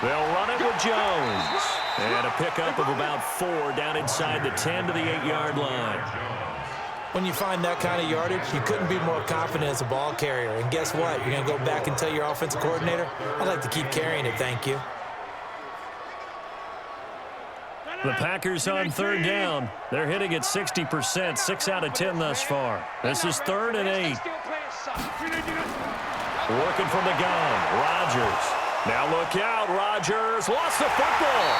They'll run it with Jones. And a pickup of about 4 down inside the 10 to the 8-yard line. When you find that kind of yardage, you couldn't be more confident as a ball carrier. And guess what? You're going to go back and tell your offensive coordinator, I'd like to keep carrying it, thank you. The Packers on 3rd down. They're hitting at 60%, 6 out of 10 thus far. This is 3rd and 8. Working from the gun, Rodgers. Now look out, Rodgers lost the football.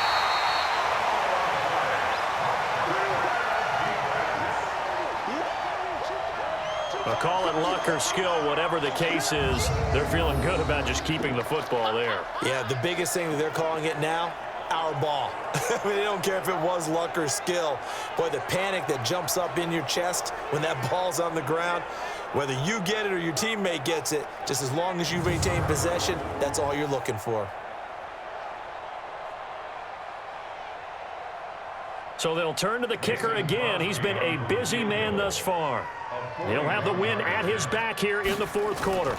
I'll call it luck or skill, whatever the case is. They're feeling good about just keeping the football there. Yeah, the biggest thing that they're calling it now, our ball. I mean, they don't care if it was luck or skill. Boy, the panic that jumps up in your chest when that ball's on the ground, whether you get it or your teammate gets it, just as long as you retain possession, that's all you're looking for. So they'll turn to the kicker again. He's been a busy man thus far. He'll have the win at his back here in the 4th quarter.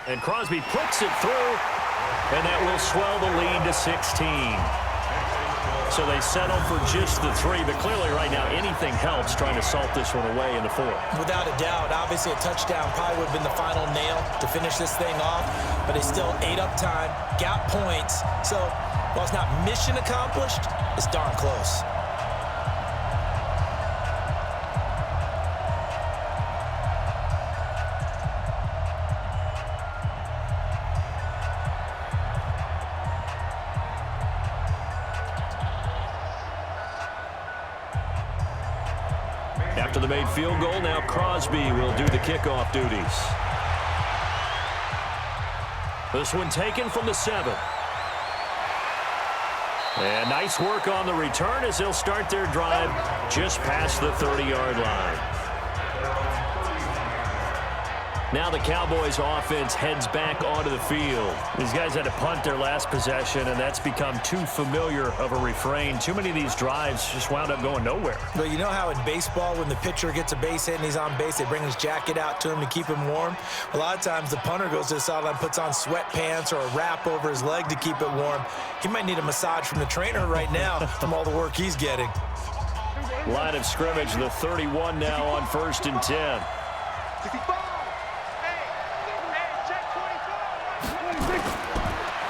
And Crosby puts it through. And that will swell the lead to 16. So they settle for just the 3, but clearly right now anything helps trying to salt this one away in the 4th. Without a doubt, obviously a touchdown probably would have been the final nail to finish this thing off, but they still ate up time, got points. So while it's not mission accomplished, it's darn close. After the made field goal, now Crosby will do the kickoff duties. This one taken from the 7. And nice work on the return as they'll start their drive just past the 30-yard line. Now the Cowboys offense heads back onto the field. These guys had to punt their last possession, and that's become too familiar of a refrain. Too many of these drives just wound up going nowhere. But you know how in baseball, when the pitcher gets a base hit and he's on base, they bring his jacket out to him to keep him warm? A lot of times the punter goes to the sideline, puts on sweatpants or a wrap over his leg to keep it warm. He might need a massage from the trainer right now from all the work he's getting. Line of scrimmage, the 31 now on 1st and 10.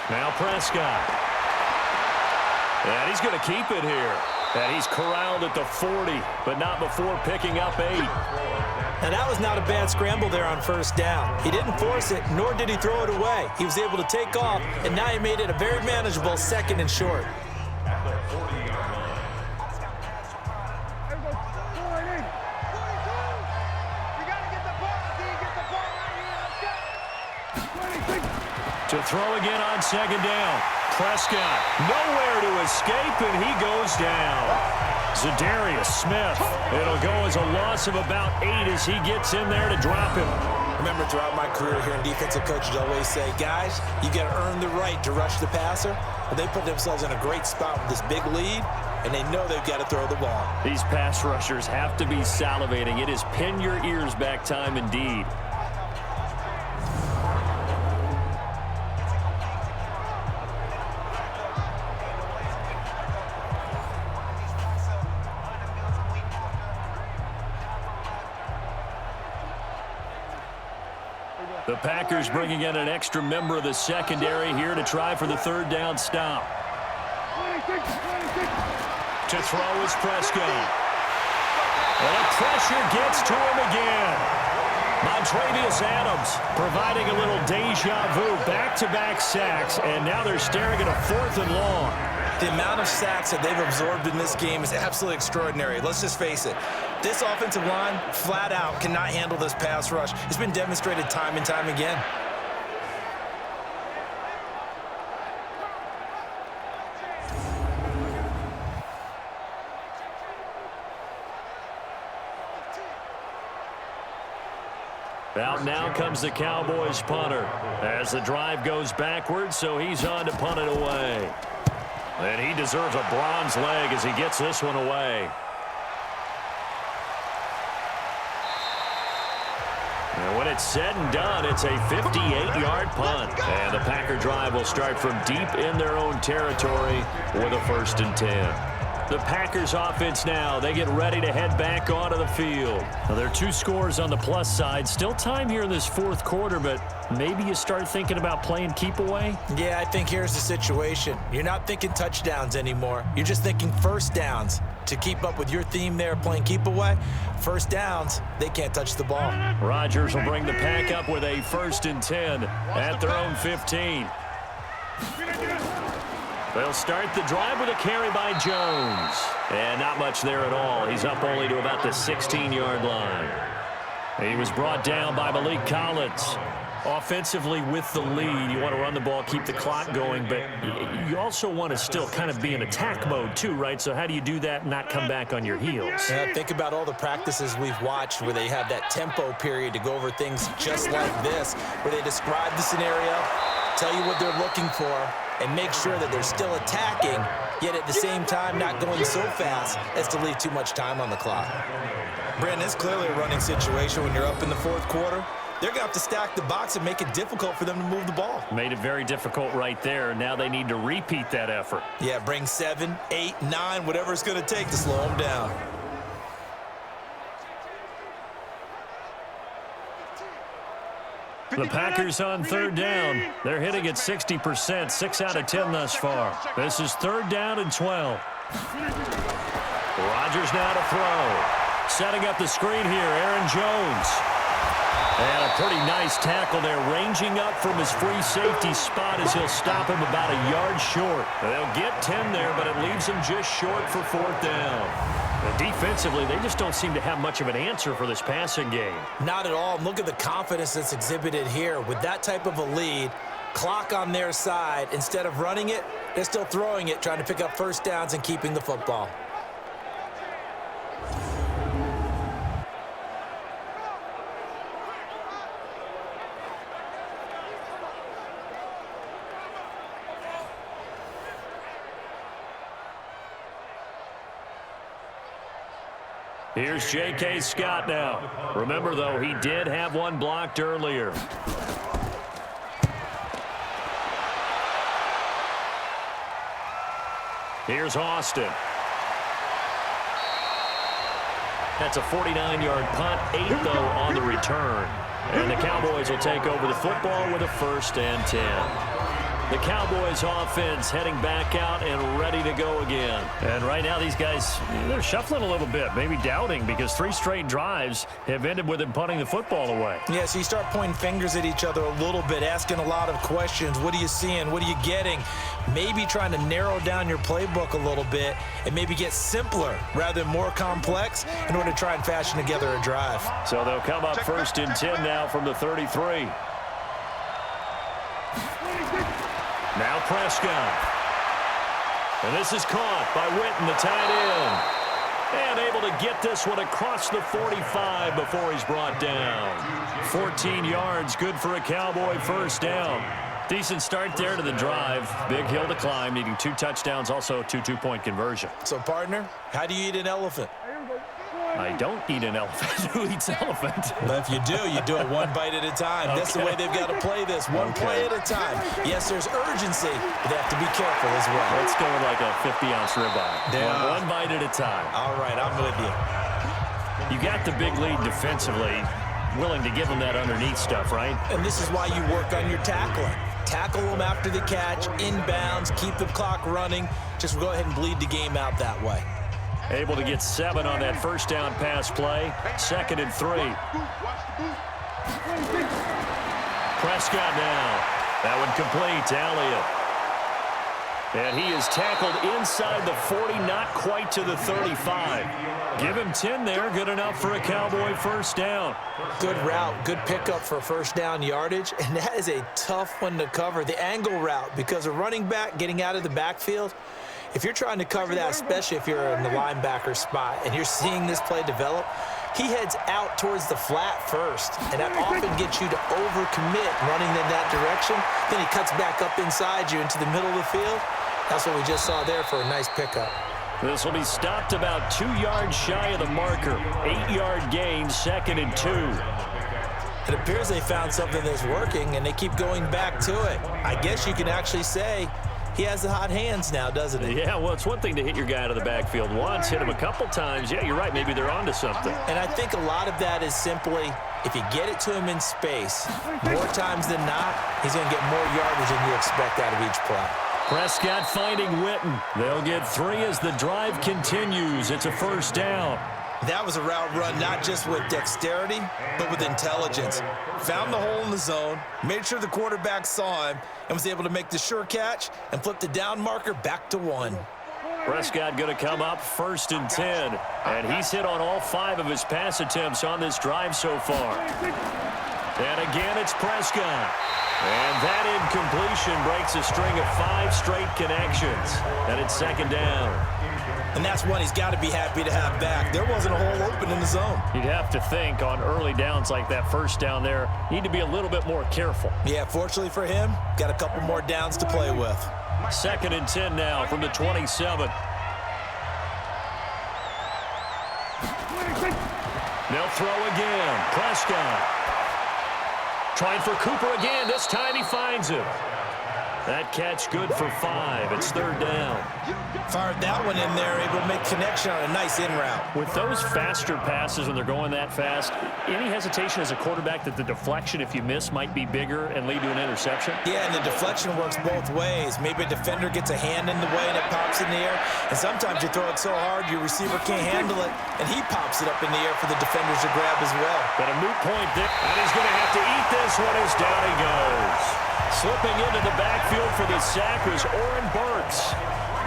Now Prescott. And he's going to keep it here. And he's corralled at the 40, but not before picking up 8. Now that was not a bad scramble there on 1st down. He didn't force it, nor did he throw it away. He was able to take off, and now he made it a very manageable 2nd and short. To throw again on 2nd down. Prescott nowhere to escape, and he goes down. Za'Darius Smith. It'll go as a loss of about 8 as he gets in there to drop him. Remember, throughout my career here in defensive coaches always say, guys, you got to earn the right to rush the passer. But they put themselves in a great spot with this big lead, and they know they've got to throw the ball. These pass rushers have to be salivating. It is pin your ears back time indeed. The Packers bringing in an extra member of the secondary here to try for the 3rd down stop. To throw is Prescott. And the pressure gets to him again. Montravius Adams providing a little deja vu. Back-to-back sacks, and now they're staring at a 4th and long. The amount of sacks that they've absorbed in this game is absolutely extraordinary. Let's just face it. This offensive line, flat out, cannot handle this pass rush. It's been demonstrated time and time again. Out now comes the Cowboys punter as the drive goes backwards, so he's on to punt it away. And he deserves a bronze leg as he gets this one away. And when it's said and done, it's a 58-yard punt. And the Packer drive will start from deep in their own territory with a 1st and 10. The Packers offense now, they get ready to head back onto the field. Now, there are 2 scores on the plus side. Still time here in this 4th quarter, but maybe you start thinking about playing keep away? Yeah, I think here's the situation. You're not thinking touchdowns anymore. You're just thinking first downs. To keep up with your theme there, playing keep away, first downs, they can't touch the ball. Rodgers will bring the Pack up with a 1st and 10 at their own 15. They'll start the drive with a carry by Jones. And not much there at all. He's up only to about the 16-yard line. He was brought down by Malik Collins. Offensively with the lead, you want to run the ball, keep the clock going, but you also want to still kind of be in attack mode too, right? So how do you do that and not come back on your heels? Yeah, think about all the practices we've watched where they have that tempo period to go over things just like this, where they describe the scenario, tell you what they're looking for, and make sure that they're still attacking, yet at the same time not going so fast as to leave too much time on the clock. Brandon, it's clearly a running situation when you're up in the 4th quarter. They're going to have to stack the box and make it difficult for them to move the ball. Made it very difficult right there. Now they need to repeat that effort. Yeah, bring 7, 8, 9, whatever it's going to take to slow them down. The Packers on 3rd down. They're hitting at 60%, 6 out of 10 thus far. This is 3rd down and 12. Rodgers now to throw. Setting up the screen here, Aaron Jones. And a pretty nice tackle there, ranging up from his free safety spot as he'll stop him about a yard short. They'll get 10 there, but it leaves him just short for 4th down. And defensively, they just don't seem to have much of an answer for this passing game. Not at all. Look at the confidence that's exhibited here. With that type of a lead, clock on their side, instead of running it, they're still throwing it, trying to pick up first downs and keeping the football. Here's J.K. Scott now. Remember, though, he did have one blocked earlier. Here's Austin. That's a 49-yard punt, 8, though, on the return. And the Cowboys will take over the football with a 1st and 10. The Cowboys offense heading back out and ready to go again. And right now these guys, they're shuffling a little bit, maybe doubting, because 3 straight drives have ended with them punting the football away. Yeah, so you start pointing fingers at each other a little bit, asking a lot of questions. What are you seeing? What are you getting? Maybe trying to narrow down your playbook a little bit and maybe get simpler rather than more complex in order to try and fashion together a drive. So they'll come up 1st and 10 now from the 33. Now Prescott. And this is caught by Witten, the tight end. And able to get this one across the 45 before he's brought down. 14 yards, good for a Cowboy 1st down. Decent start there to the drive. Big hill to climb, needing 2 touchdowns, also a 2-2-point conversion. So, partner, how do you eat an elephant? I don't eat an elephant. Who eats elephant? But if you do it 1 bite at a time. Okay. That's the way they've got to play this, one play at a time. Yes, there's urgency, but they have to be careful as well. Let's go with like a 50-ounce ribeye. One bite at a time. All right, I'm with you. You got the big lead defensively, willing to give them that underneath stuff, right? And this is why you work on your tackling. Tackle them after the catch, inbounds, keep the clock running. Just go ahead and bleed the game out that way. Able to get 7 on that first down pass play. 2nd and 3. Prescott now. That one complete to Elliott. And he is tackled inside the 40, not quite to the 35. Give him 10 there, good enough for a Cowboy first down. Good route, good pickup for first down yardage, and that is a tough one to cover. The angle route, because a running back getting out of the backfield, if you're trying to cover that, especially if you're in the linebacker spot and you're seeing this play develop, he heads out towards the flat first, and that often gets you to overcommit running in that direction. Then he cuts back up inside you into the middle of the field. That's what we just saw there for a nice pickup. This will be stopped about 2 yards shy of the marker. 8-yard gain, 2nd and 2. It appears they found something that's working, and they keep going back to it. I guess you can actually say he has the hot hands now, doesn't he? Yeah, well, it's one thing to hit your guy out of the backfield once, hit him a couple times. Yeah, you're right. Maybe they're onto something. And I think a lot of that is simply if you get it to him in space, more times than not, he's going to get more yardage than you expect out of each play. Prescott finding Witten. They'll get 3 as the drive continues. It's a first down. That was a route run not just with dexterity, but with intelligence. Found the hole in the zone, made sure the quarterback saw him, and was able to make the sure catch and flip the down marker back to 1. Prescott going to come up 1st and 10. And he's hit on all 5 of his pass attempts on this drive so far. And again, it's Prescott. And that incompletion breaks a string of 5 straight connections. And it's 2nd down. And that's one he's got to be happy to have back. There wasn't a hole open in the zone. You'd have to think on early downs like that first down there, need to be a little bit more careful. Yeah, fortunately for him, got a couple more downs to play with. 2nd and 10 now from the 27. They'll throw again. Prescott. Trying for Cooper again. This time he finds him. That catch good for 5. It's 3rd down. Fired that one in there, able to make connection on a nice in route. With those faster passes when they're going that fast, any hesitation as a quarterback that the deflection, if you miss, might be bigger and lead to an interception? Yeah, and the deflection works both ways. Maybe a defender gets a hand in the way and it pops in the air. And sometimes you throw it so hard your receiver can't handle it, and he pops it up in the air for the defenders to grab as well. But a moot point there, and he's going to have to eat this one as down he goes. Slipping into the backfield for the sack was Oren Burks.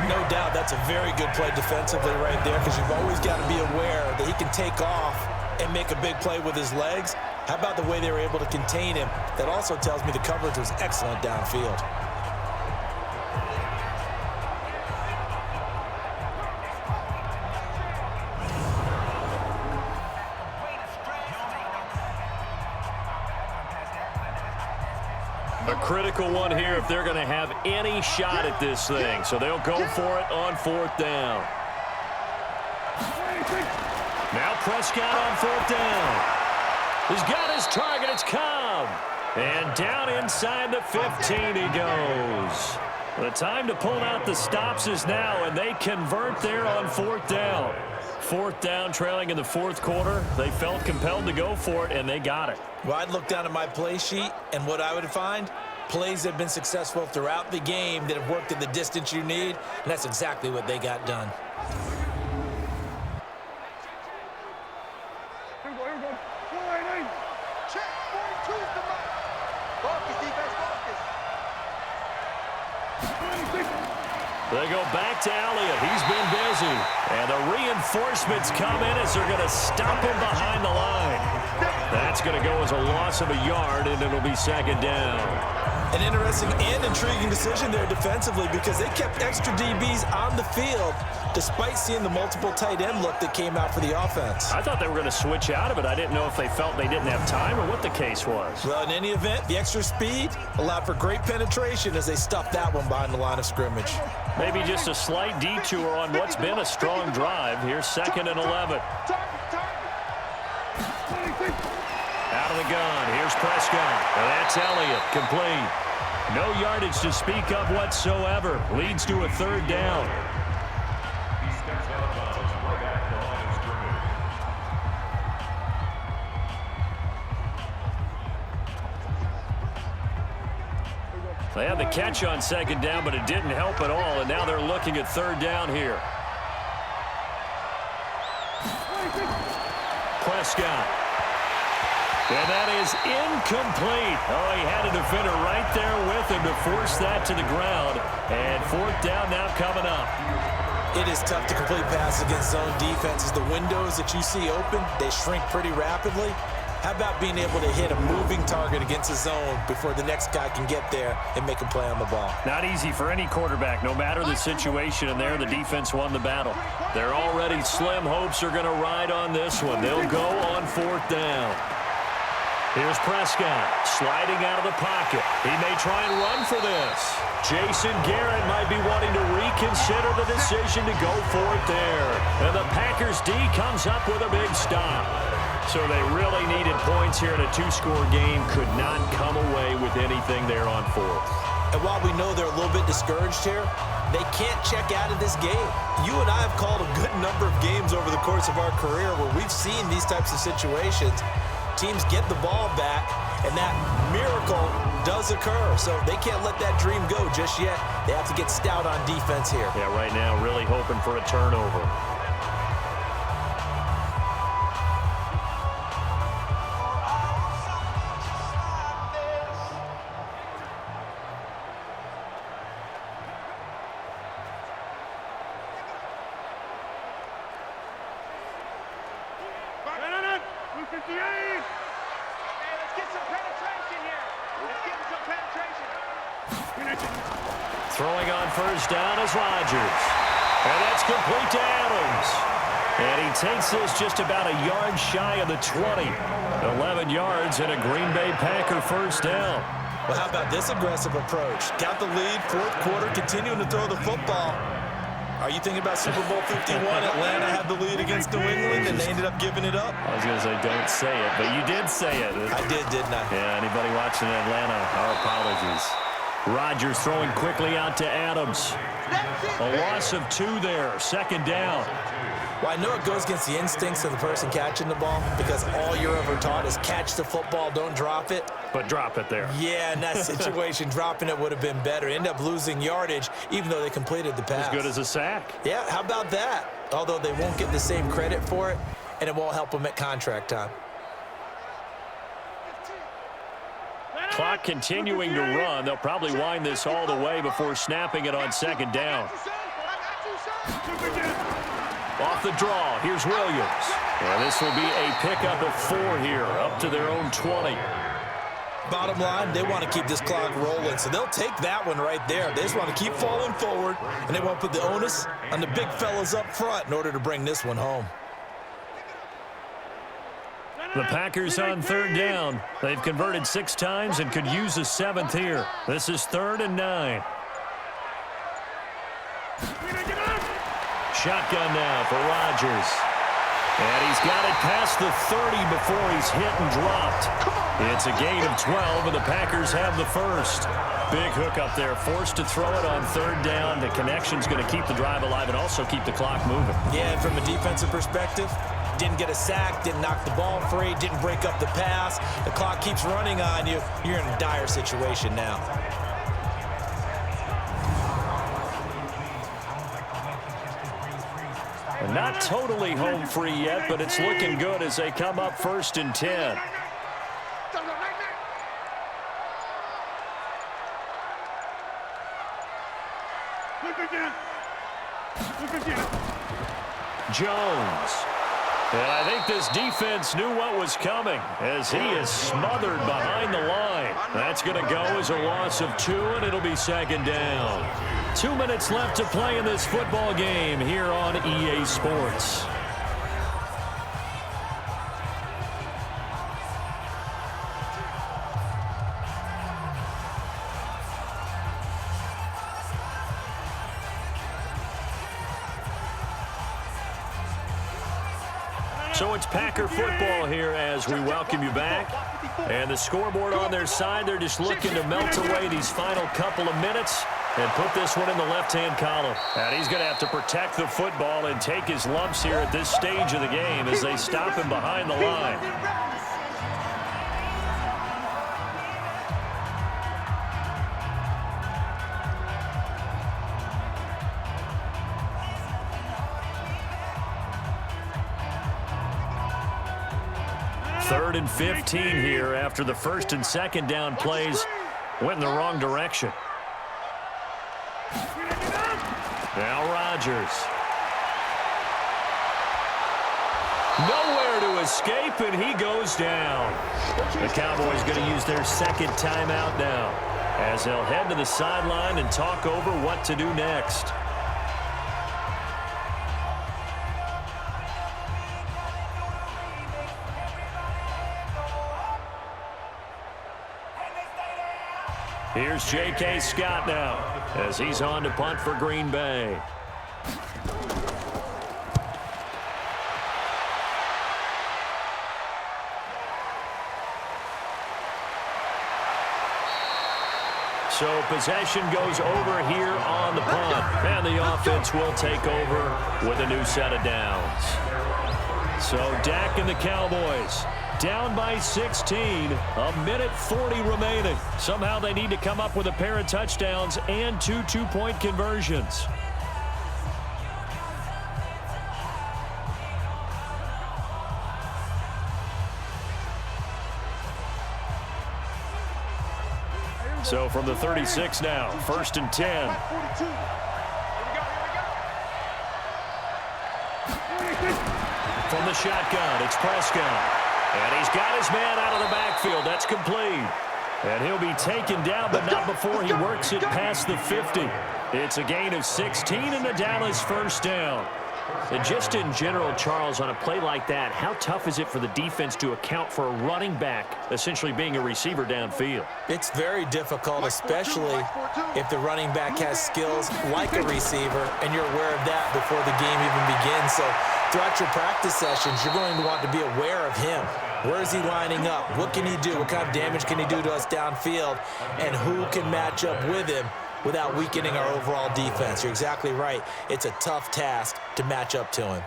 No doubt that's a very good play defensively right there, because you've always got to be aware that he can take off and make a big play with his legs. How about the way they were able to contain him? That also tells me the coverage was excellent downfield. A critical one here if they're going to have any shot at this thing. So they'll go for it on 4th down. Now Prescott on 4th down. He's got his target. It's Cobb. And down inside the 15 he goes. The time to pull out the stops is now, and they convert there on 4th down. 4th down, trailing in the 4th quarter. They felt compelled to go for it, and they got it. Well, I'd look down at my play sheet, and what I would find, plays that have been successful throughout the game that have worked at the distance you need, and that's exactly what they got done. They go back to Elliott. He's been busy. And the reinforcements come in as they're going to stop him behind the line. That's going to go as a loss of a yard, and it'll be 2nd down. An interesting and intriguing decision there defensively, because they kept extra DBs on the field despite seeing the multiple tight end look that came out for the offense. I thought they were going to switch out of it. I didn't know if they felt they didn't have time or what the case was. Well, in any event, the extra speed allowed for great penetration as they stuffed that one behind the line of scrimmage. Maybe just a slight detour on what's been a strong drive. Here's 2nd and 11. Out of the gun. Here's Prescott. And that's Elliott. Complete. No yardage to speak of whatsoever. Leads to a 3rd down. They had the catch on 2nd down, but it didn't help at all, and now they're looking at 3rd down here. Prescott. And that is incomplete. Oh, he had a defender right there with him to force that to the ground. And fourth down now coming up. It is tough to complete passes against zone defenses. The windows that you see open, they shrink pretty rapidly. How about being able to hit a moving target against a zone before the next guy can get there and make a play on the ball? Not easy for any quarterback, no matter the situation. And there, the defense won the battle. Their already slim hopes are going to ride on this one. They'll go on fourth down. Here's Prescott sliding out of the pocket. He may try and run for this. Jason Garrett might be wanting to reconsider the decision to go for it there. And the Packers D comes up with a big stop. So they really needed points here in a two-score game. Could not come away with anything there on fourth. And while we know they're a little bit discouraged here, they can't check out of this game. You and I have called a good number of games over the course of our career where we've seen these types of situations. Teams get the ball back, and that miracle does occur. So they can't let that dream go just yet. They have to get stout on defense here. Yeah, right now really hoping for a turnover. Throwing on first down is Rodgers. And that's complete to Adams. And he takes this just about a yard shy of the 20. 11 yards and a Green Bay Packer first down. Well, how about this aggressive approach? Got the lead, fourth quarter, continuing to throw the football. Are you thinking about Super Bowl 51? Atlanta had the lead against New England, and they ended up giving it up? I was going to say, don't say it, but you did say it. I did, didn't I? Yeah, anybody watching Atlanta, our apologies. Rodgers throwing quickly out to Adams. A loss of 2 there, second down. Well, I know it goes against the instincts of the person catching the ball because all you're ever taught is catch the football, don't drop it. But drop it there. Yeah, in that situation, dropping it would have been better. End up losing yardage, even though they completed the pass. As good as a sack. Yeah, how about that? Although they won't get the same credit for it, and it won't help them at contract time. Clock continuing to run. They'll probably wind this all the way before snapping it on second down. Off the draw, here's Williams. And this will be a pickup of 4 here, up to their own 20. Bottom line, they want to keep this clock rolling, so they'll take that one right there. They just want to keep falling forward, and they won't put the onus on the big fellas up front in order to bring this one home. The Packers on third down. They've converted 6 times and could use a 7th here. This is 3rd and 9. Shotgun now for Rodgers. And he's got it past the 30 before he's hit and dropped. It's a gain of 12, and the Packers have the first. Big hook up there, forced to throw it on third down. The connection's going to keep the drive alive and also keep the clock moving. Yeah, and from a defensive perspective, didn't get a sack, didn't knock the ball free, didn't break up the pass. The clock keeps running on you. You're in a dire situation now. Not totally home free yet, but it's looking good as they come up 1st and 10. Jones. And I think this defense knew what was coming as he is smothered behind the line. That's going to go as a loss of 2, and it'll be second down. 2 minutes left to play in this football game here on EA Sports. So it's Packer football here as we welcome you back. And the scoreboard on their side, they're just looking to melt away these final couple of minutes and put this one in the left-hand column. And he's going to have to protect the football and take his lumps here at this stage of the game as they stop him behind the line. 3rd and 15 here after the 1st and 2nd down plays went in the wrong direction. Now Rodgers. Nowhere to escape, and he goes down. The Cowboys going to use their 2nd timeout now as they'll head to the sideline and talk over what to do next. Here's J.K. Scott now as he's on to punt for Green Bay. So possession goes over here on the punt, and the offense will take over with a new set of downs. So Dak and the Cowboys down by 16, a minute 40 remaining. Somehow they need to come up with a pair of touchdowns and 2 two-point conversions. So from the 36 now, 1st and 10. From the shotgun, it's Prescott. And he's got his man out of the backfield. That's complete. And he'll be taken down, but not before he works it past the 50. It's a gain of 16 and the Dallas 1st down. And just in general, Charles, on a play like that, how tough is it for the defense to account for a running back essentially being a receiver downfield? It's very difficult, especially if the running back has skills like a receiver, and you're aware of that before the game even begins. So throughout your practice sessions, you're going to want to be aware of him. Where is he lining up? What can he do? What kind of damage can he do to us downfield? And who can match up with him without weakening our overall defense? You're exactly right. It's a tough task to match up to him.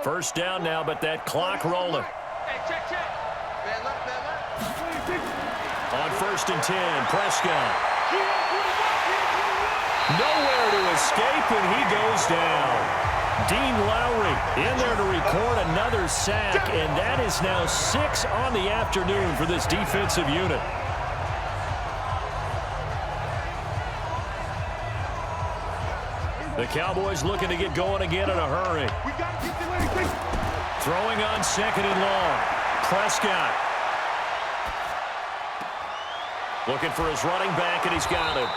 1st down now, but that clock rolling. Hey, check. Man left. On 1st and 10, Prescott. Nowhere to escape, and he goes down. Dean Lowry in there to record another sack, and that is now 6 on the afternoon for this defensive unit. The Cowboys looking to get going again in a hurry. Throwing on 2nd and long. Prescott. Looking for his running back, and he's got it.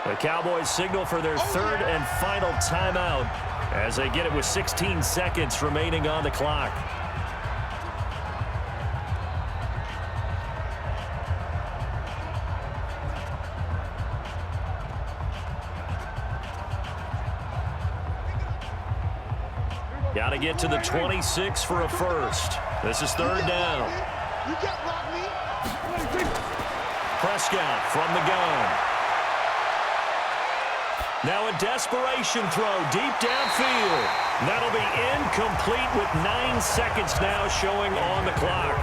The Cowboys signal for their 3rd and final timeout as they get it with 16 seconds remaining on the clock. Got to get to the 26 for a 1st. This is 3rd down. Prescott from the gun. Now a desperation throw deep downfield. That'll be incomplete with 9 seconds now showing on the clock.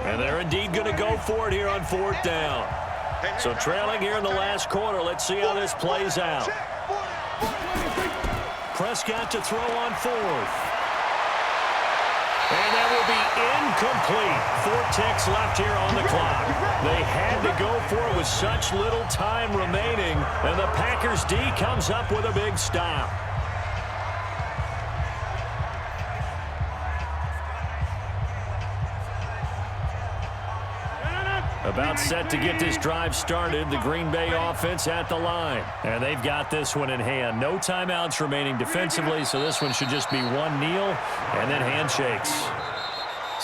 And they're indeed going to go for it here on 4th down. So trailing here in the last quarter. Let's see how this plays out. Prescott to throw on 4th. And that will be incomplete. 4 ticks left here on the clock. They had to go for it with such little time remaining. And the Packers D comes up with a big stop. About set to get this drive started. The Green Bay offense at the line. And they've got this one in hand. No timeouts remaining defensively, so this one should just be one kneel and then handshakes.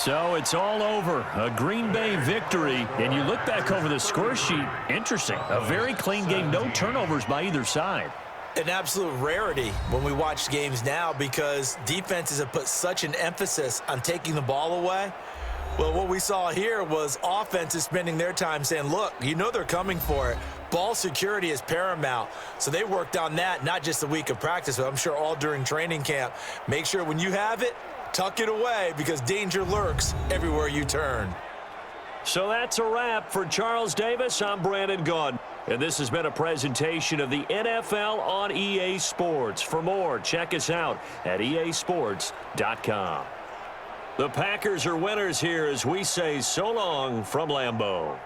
So it's all over. A Green Bay victory. And you look back over the score sheet. Interesting. A very clean game. No turnovers by either side. An absolute rarity when we watch games now because defenses have put such an emphasis on taking the ball away. Well, what we saw here was offenses spending their time saying, look, you know they're coming for it. Ball security is paramount. So they worked on that, not just a week of practice, but I'm sure all during training camp. Make sure when you have it, tuck it away because danger lurks everywhere you turn. So that's a wrap for Charles Davis. I'm Brandon Gaudin. And this has been a presentation of the NFL on EA Sports. For more, check us out at easports.com. The Packers are winners here as we say so long from Lambeau.